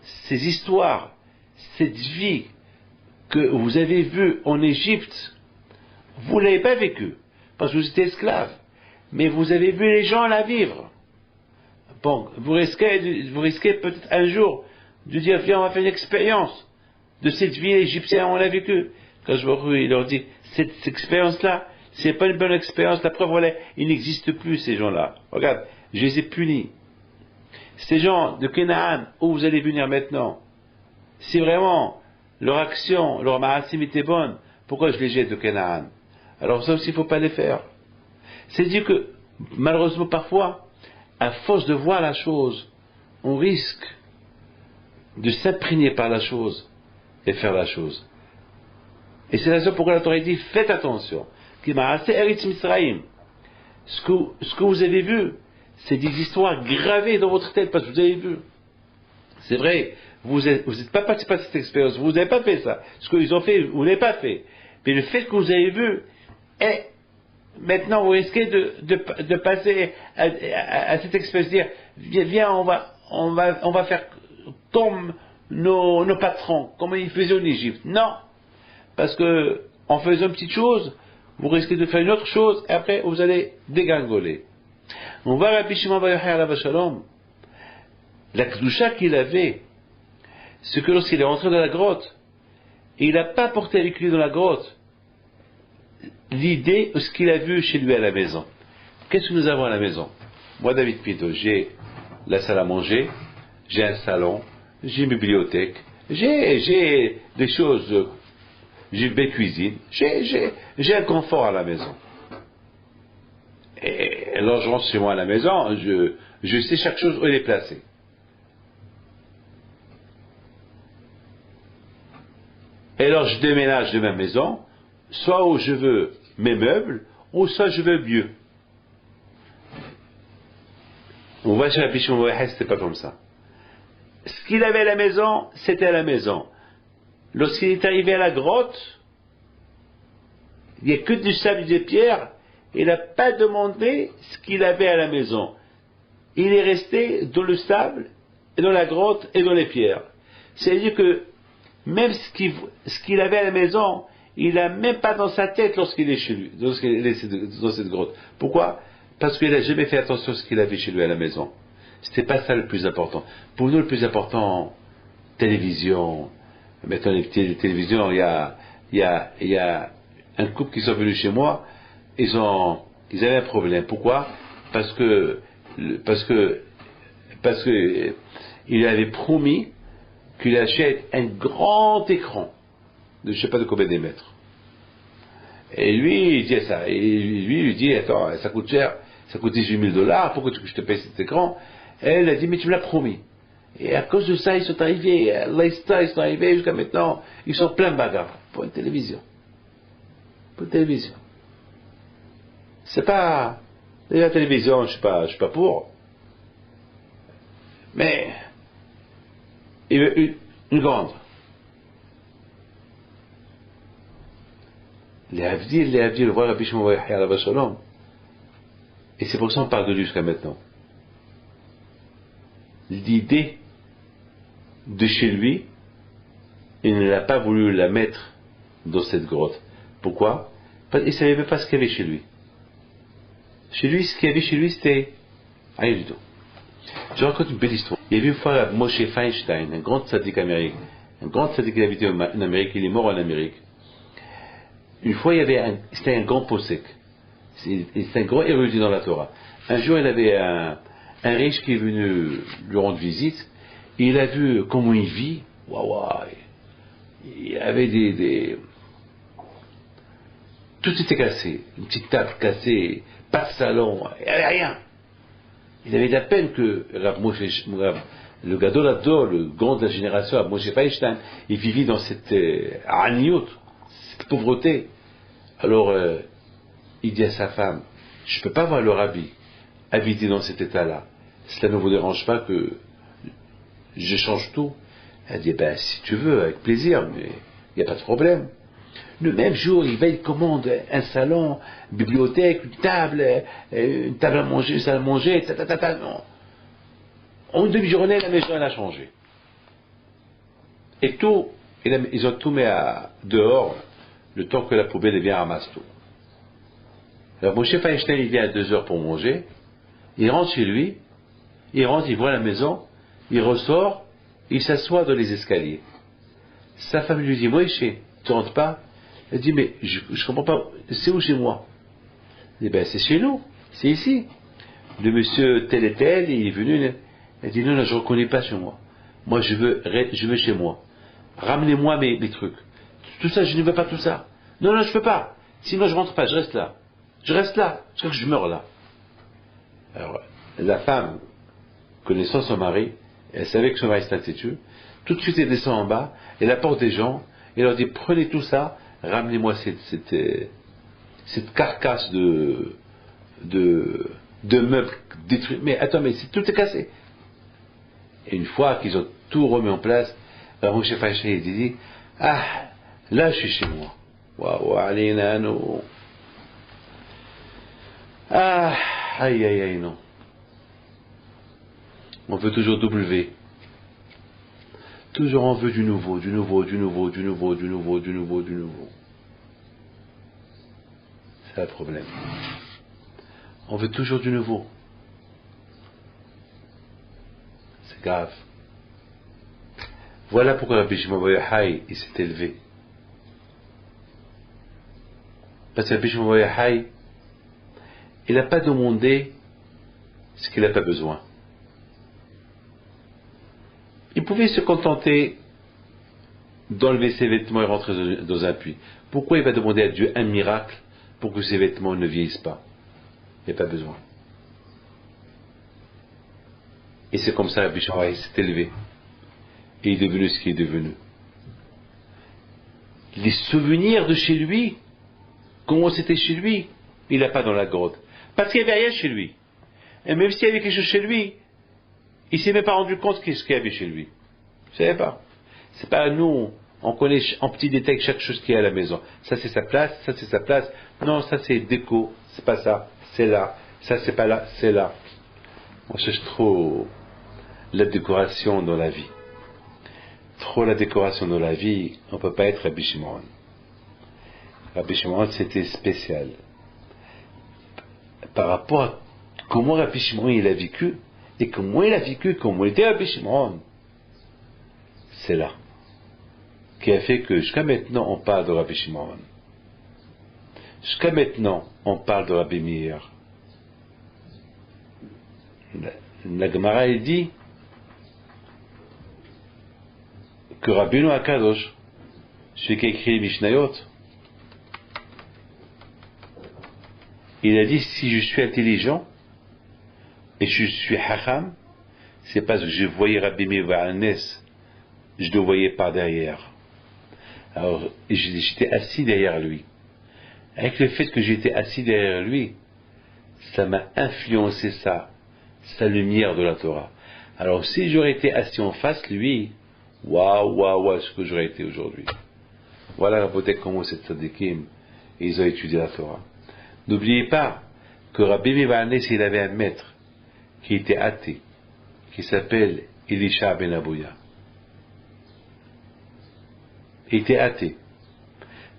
B: ces histoires, cette vie que vous avez vue en Égypte, vous ne l'avez pas vécue, parce que vous étiez esclave, mais vous avez vu les gens la vivre. Bon, vous risquez peut-être un jour de dire, viens, on va faire une expérience de cette vie égyptienne, on l'a vécue. Quand je vois, il leur dit, cette expérience-là, c'est pas une bonne expérience, la preuve, voilà, ils n'existent plus, ces gens-là. Regarde, je les ai punis. Ces gens de Canaan, où vous allez venir maintenant, si vraiment leur action, leur ma'asim était bonne, pourquoi je les jette de Canaan? Alors ça aussi, il ne faut pas les faire. C'est-à-dire que, malheureusement, parfois, à force de voir la chose, on risque de s'imprégner par la chose et faire la chose. Et c'est la raison pourquoi la Torah dit, faites attention. Ce que vous avez vu, c'est des histoires gravées dans votre tête parce que vous avez vu. C'est vrai, vous n'êtes pas participé à cette expérience, vous n'avez pas fait ça. Ce qu'ils ont fait, vous n'avez pas fait. Mais le fait que vous avez vu, maintenant vous risquez de passer à cette expérience, de dire, viens, on va faire comme nos patrons, comme ils faisaient en Égypte. Non, parce que en faisant une petite chose, vous risquez de faire une autre chose, et après vous allez dégringoler. On voit Rabbi Shimon bar Yochai alav shalom, la kedusha qu'il avait, c'est que lorsqu'il est rentré dans la grotte, il n'a pas porté avec lui dans la grotte l'idée de ce qu'il a vu chez lui à la maison. Qu'est-ce que nous avons à la maison? Moi, David Pinto, j'ai la salle à manger, j'ai un salon, j'ai une bibliothèque, j'ai des choses, j'ai une belle cuisine, j'ai un confort à la maison. Et alors je rentre chez moi à la maison, je sais chaque chose où elle est placée. Et alors je déménage de ma maison, soit où je veux mes meubles, ou soit je veux mieux. On voit chez la Pichon, c'était pas comme ça. Ce qu'il avait à la maison, c'était à la maison. Lorsqu'il est arrivé à la grotte, il n'y a que du sable et des pierres, il n'a pas demandé ce qu'il avait à la maison. il est resté dans le sable, et dans la grotte, et dans les pierres. C'est-à-dire que même ce qu'il avait à la maison, il n'a même pas dans sa tête lorsqu'il est chez lui, lorsqu'il est dans cette grotte. Pourquoi? Parce qu'il n'a jamais fait attention à ce qu'il avait chez lui à la maison. C'était pas ça le plus important. Pour nous, le plus important, télévision. Maintenant, les télévisions, il y a un couple qui sont venus chez moi, ils avaient un problème. Pourquoi? Parce que il avait promis qu'il achète un grand écran de je sais pas de combien de mètres. Et lui, il dit ça. Et lui, il dit, attends, ça coûte cher, ça coûte $18 000, pourquoi tu veux que je te paye cet écran? Et elle a dit, mais tu me l'as promis. Et à cause de ça, ils sont arrivés, à l'Aïsta, ils sont arrivés jusqu'à maintenant, ils sont plein de bagarres pour une télévision. Pour une télévision. C'est pas, la télévision, je suis pas pour. Mais, il veut une grande. Les Avdil, voir Rabbi Shimon bar Yochai alav shalom. Et c'est pour ça qu'on parle de lui jusqu'à maintenant. L'idée de chez lui, il ne l'a pas voulu la mettre dans cette grotte. Pourquoi? Parce qu'il ne savait même pas ce qu'il y avait chez lui. Chez lui, ce qu'il y avait chez lui, c'était rien du tout. Je raconte une belle histoire. Il y avait une fois Moshe Feinstein, un grand tzaddik américain. Un grand tzaddik qui habitait en Amérique, il est mort en Amérique. Une fois, c'était un grand posek. C'est un grand érudit dans la Torah. Un jour, il avait un riche qui est venu lui rendre visite. Et il a vu comment il vit. Waouh, il avait tout était cassé. Une petite table cassée, pas de salon, il n'y avait rien. Il avait de la peine que le Gadol Ador, le grand de la génération, Rav Moshe Feinstein, il vivait dans cette aniout, cette pauvreté. Alors, il dit à sa femme, je ne peux pas voir le rabbi habiter dans cet état-là. Cela ne vous dérange pas que je change tout? Elle dit, ben, si tu veux, avec plaisir, mais il n'y a pas de problème. Le même jour, il commande un salon, une bibliothèque, une table à manger, une salle à manger, non. En une demi-journée, la maison, elle a changé. Et tout, ils ont tout mis dehors, le temps que la poubelle vient ramasse tout. Alors, Moshe Feinstein, il vient à 2 heures pour manger, il rentre chez lui, il voit la maison, il ressort, il s'assoit dans les escaliers. Sa femme lui dit, Moshe, tu rentres pas? Elle dit, mais je comprends pas, c'est où chez moi? Il dit, ben, c'est chez nous, c'est ici. Le monsieur tel et tel, il est venu, elle dit, non, je ne reconnais pas chez moi. Moi, je veux chez moi. Ramenez-moi mes trucs. Tout ça, je ne veux pas tout ça. Non, je peux pas. Sinon, je rentre pas, je reste là. Je reste là, jusqu'à que je meurs là. Alors, la femme, connaissant son mari, elle savait que son mari était têtu, tout de suite elle descend en bas, elle apporte des gens, et leur dit, prenez tout ça, ramenez-moi cette carcasse de meubles détruits. Mais attends, mais tout est cassé. Et une fois qu'ils ont tout remis en place, Rav Moshe Feinstein dit, ah, là je suis chez moi. Waouh, allez, nano. Ah, aïe, non. On veut toujours W. Toujours on veut du nouveau. C'est le problème. On veut toujours du nouveau. C'est grave. Voilà pourquoi Rabbi Shimon bar Yochai, il s'est élevé. Parce que Rabbi Shimon bar Yochai, il n'a pas demandé ce qu'il n'a pas besoin. Il pouvait se contenter d'enlever ses vêtements et rentrer dans un puits. Pourquoi il va demander à Dieu un miracle pour que ses vêtements ne vieillissent pas? Il n'y a pas besoin. Et c'est comme ça que Rabbi Shimon s'est élevé. Et il est devenu ce qu'il est devenu. Les souvenirs de chez lui, comment c'était chez lui, il n'a pas dans la grotte. Parce qu'il n'y avait rien chez lui. Et même s'il y avait quelque chose chez lui, il ne s'est même pas rendu compte de ce qu'il y avait chez lui. Vous ne savez pas. C'est pas nous, on connaît en petit détail chaque chose qu'il y a à la maison. Ça c'est sa place, ça c'est sa place. Non, ça c'est déco, c'est pas ça, c'est là. Ça c'est pas là, c'est là. On cherche trop la décoration dans la vie. Trop la décoration dans la vie, on ne peut pas être Rabbi Shimon. Rabbi Shimon, c'était spécial. Par rapport à comment Rabbi Shimon il a vécu, et comment il a vécu, comment il était Rabbi Shimon, c'est là qui a fait que jusqu'à maintenant on parle de Rabbi Shimon. Jusqu'à maintenant on parle de Rabbi Meir. La Gemara il dit que Rabbeinu Akadosh, celui qui a écrit les Mishnayot, il a dit si je suis intelligent et je suis hacham, c'est parce que je voyais Rabbi Meir Baal je le voyais par derrière. Alors j'étais assis derrière lui. Avec le fait que j'étais assis derrière lui, ça m'a influencé sa lumière de la Torah. Alors si j'aurais été assis en face lui, waouh, ce que j'aurais été aujourd'hui. Voilà peut-être comment c'est tzadikim, et ils ont étudié la Torah. N'oubliez pas que Rabbi Meir Baal il avait un maître qui était athée, qui s'appelle Elisha ben Abouya. Il était athée.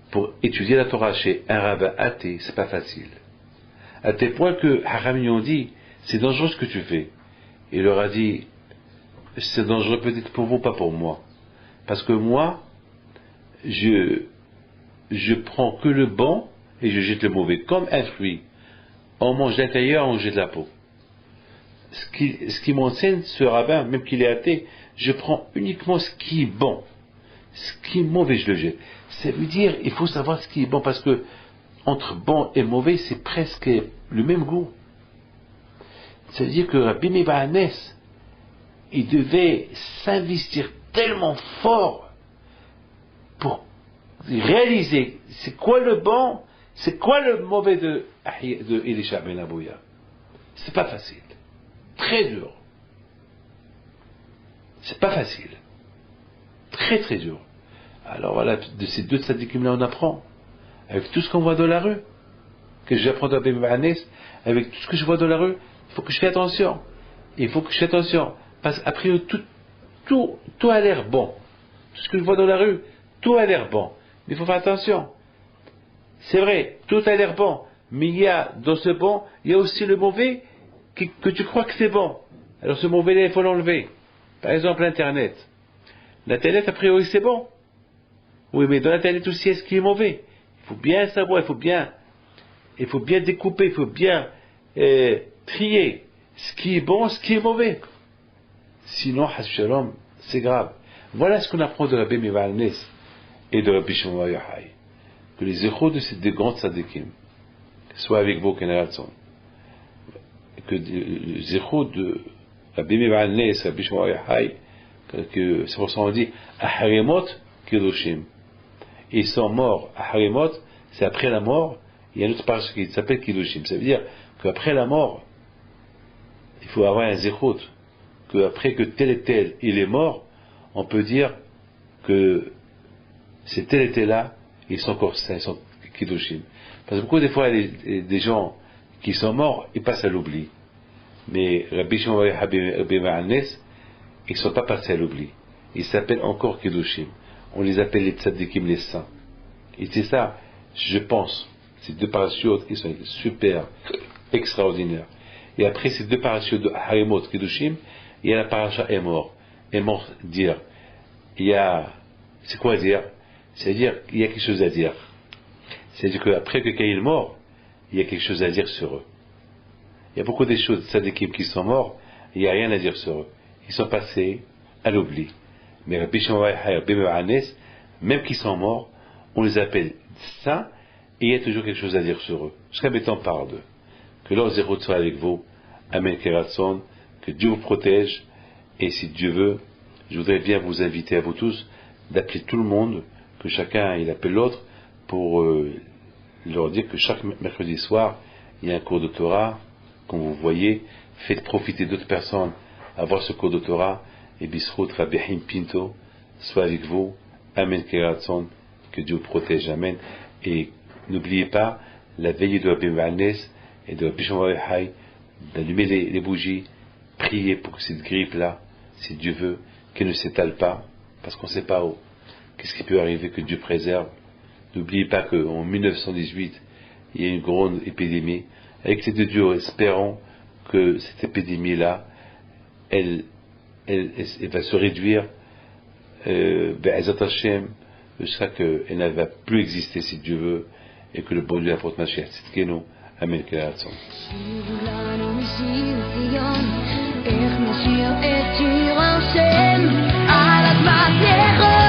B: Pour étudier la Torah chez un rabbin athée, c'est pas facile. À tel point que Haram ont dit, c'est dangereux ce que tu fais. Il leur a dit, c'est dangereux peut-être pour vous, pas pour moi. Parce que moi, je prends que le bon et je jette le mauvais. Comme un fruit. On mange l'intérieur, on jette la peau. Ce qui m'enseigne, ce rabbin, même qu'il est athée, je prends uniquement ce qui est bon. Ce qui est mauvais, je le jette. Ça veut dire, il faut savoir ce qui est bon, parce que entre bon et mauvais, c'est presque le même goût. Ça veut dire que Rabbi Meir Baal il devait s'investir tellement fort pour réaliser c'est quoi le bon, c'est quoi le mauvais de Elisha ben Abouya. C'est pas facile. Très dur. C'est pas facile. Très très dur. Alors voilà, de ces deux tzadikim là on apprend. Avec tout ce qu'on voit dans la rue, que j'apprends à Rabbi Meir Baal, avec tout ce que je vois dans la rue, il faut que je fasse attention. Il faut que je fasse attention. Parce qu'après tout a l'air bon. Tout ce que je vois dans la rue, tout a l'air bon. Mais il faut faire attention. C'est vrai, tout a l'air bon. Mais il y a, dans ce bon, il y a aussi le mauvais que tu crois que c'est bon. Alors ce mauvais-là, il faut l'enlever. Par exemple, l'Internet. L'Internet, a priori, c'est bon. Oui, mais dans l'Internet aussi, est-ce qu'il est mauvais? Il faut bien savoir, il faut bien découper, il faut bien trier ce qui est bon, ce qui est mauvais. Sinon, Hashalom, c'est grave. Voilà ce qu'on apprend de Rabbi Meir Baal et de Rabbi Shimon Bar Yochai. Que les échos de ces deux grands tzadikim soient avec vous, Keneratson. Que les échos de Rabbi Meir Baal et Rabbi Shimon Bar Yochai, que c'est pour ça qu'on dit Aharimot Kedoshim. Ils sont morts. Aharimot, c'est après la mort. Il y a une autre partie qui s'appelle Kedoshim. Ça veut dire qu'après la mort, il faut avoir un zéchot. Qu'après que tel et tel il est mort, on peut dire que c'est tel et tel là, ils sont encore saints, ils sont Kedoshim. Parce que beaucoup des fois, des gens qui sont morts, ils passent à l'oubli. Mais Rabbi Shimon Bar Yochai et Rabbi Meir Baal, ils ne sont pas passés à l'oubli. Ils s'appellent encore Kedoshim. On les appelle les tzadikim, les saints. Et c'est ça, je pense, ces deux parachutes qui sont super, extraordinaires. Et après ces deux parachutes de Harimot, Kedoshim, il y a la paracha est mort. Est mort, dire. C'est quoi dire? C'est-à-dire qu'il y a quelque chose à dire. C'est-à-dire qu'après que Caïn est mort, il y a quelque chose à dire sur eux. Il y a beaucoup de choses, tzadikim qui sont morts, il n'y a rien à dire sur eux. Ils sont passés à l'oubli. Mais Rabbi Shimon Bar Yochai et Rabbi Meir Baal, même qu'ils sont morts, on les appelle saints, et il y a toujours quelque chose à dire sur eux. Jusqu'à maintenant, parle d'eux. Que leur zéro soit avec vous. Amen Keratson. Que Dieu vous protège. Et si Dieu veut, je voudrais bien vous inviter à vous tous d'appeler tout le monde, que chacun il appelle l'autre, pour leur dire que chaque mercredi soir, il y a un cours de Torah, comme vous voyez. Faites profiter d'autres personnes à voir ce cours de Torah. Et Bisrout Rabbi Haim Pinto soit avec vous. Amen Keratson. Que Dieu vous protège. Amen. Et n'oubliez pas la veillée de Rabbi Meir Baal et de Rabbi Shimon Bar Yochai, d'allumer les bougies, prier pour que cette grippe-là, si Dieu veut, qu'elle ne s'étale pas, parce qu'on ne sait pas qu'est-ce qui peut arriver, que Dieu préserve. N'oubliez pas qu'en 1918, il y a une grande épidémie. Avec l'aide de Dieu, espérons que cette épidémie-là, elle va se réduire, jusqu'à qu'elle ne va plus exister, si Dieu veut, et que le bon Dieu apporte Mashiach Tzidkenu. Amen.
A: איך נשאיר את שיר השם על אדמת ירושלים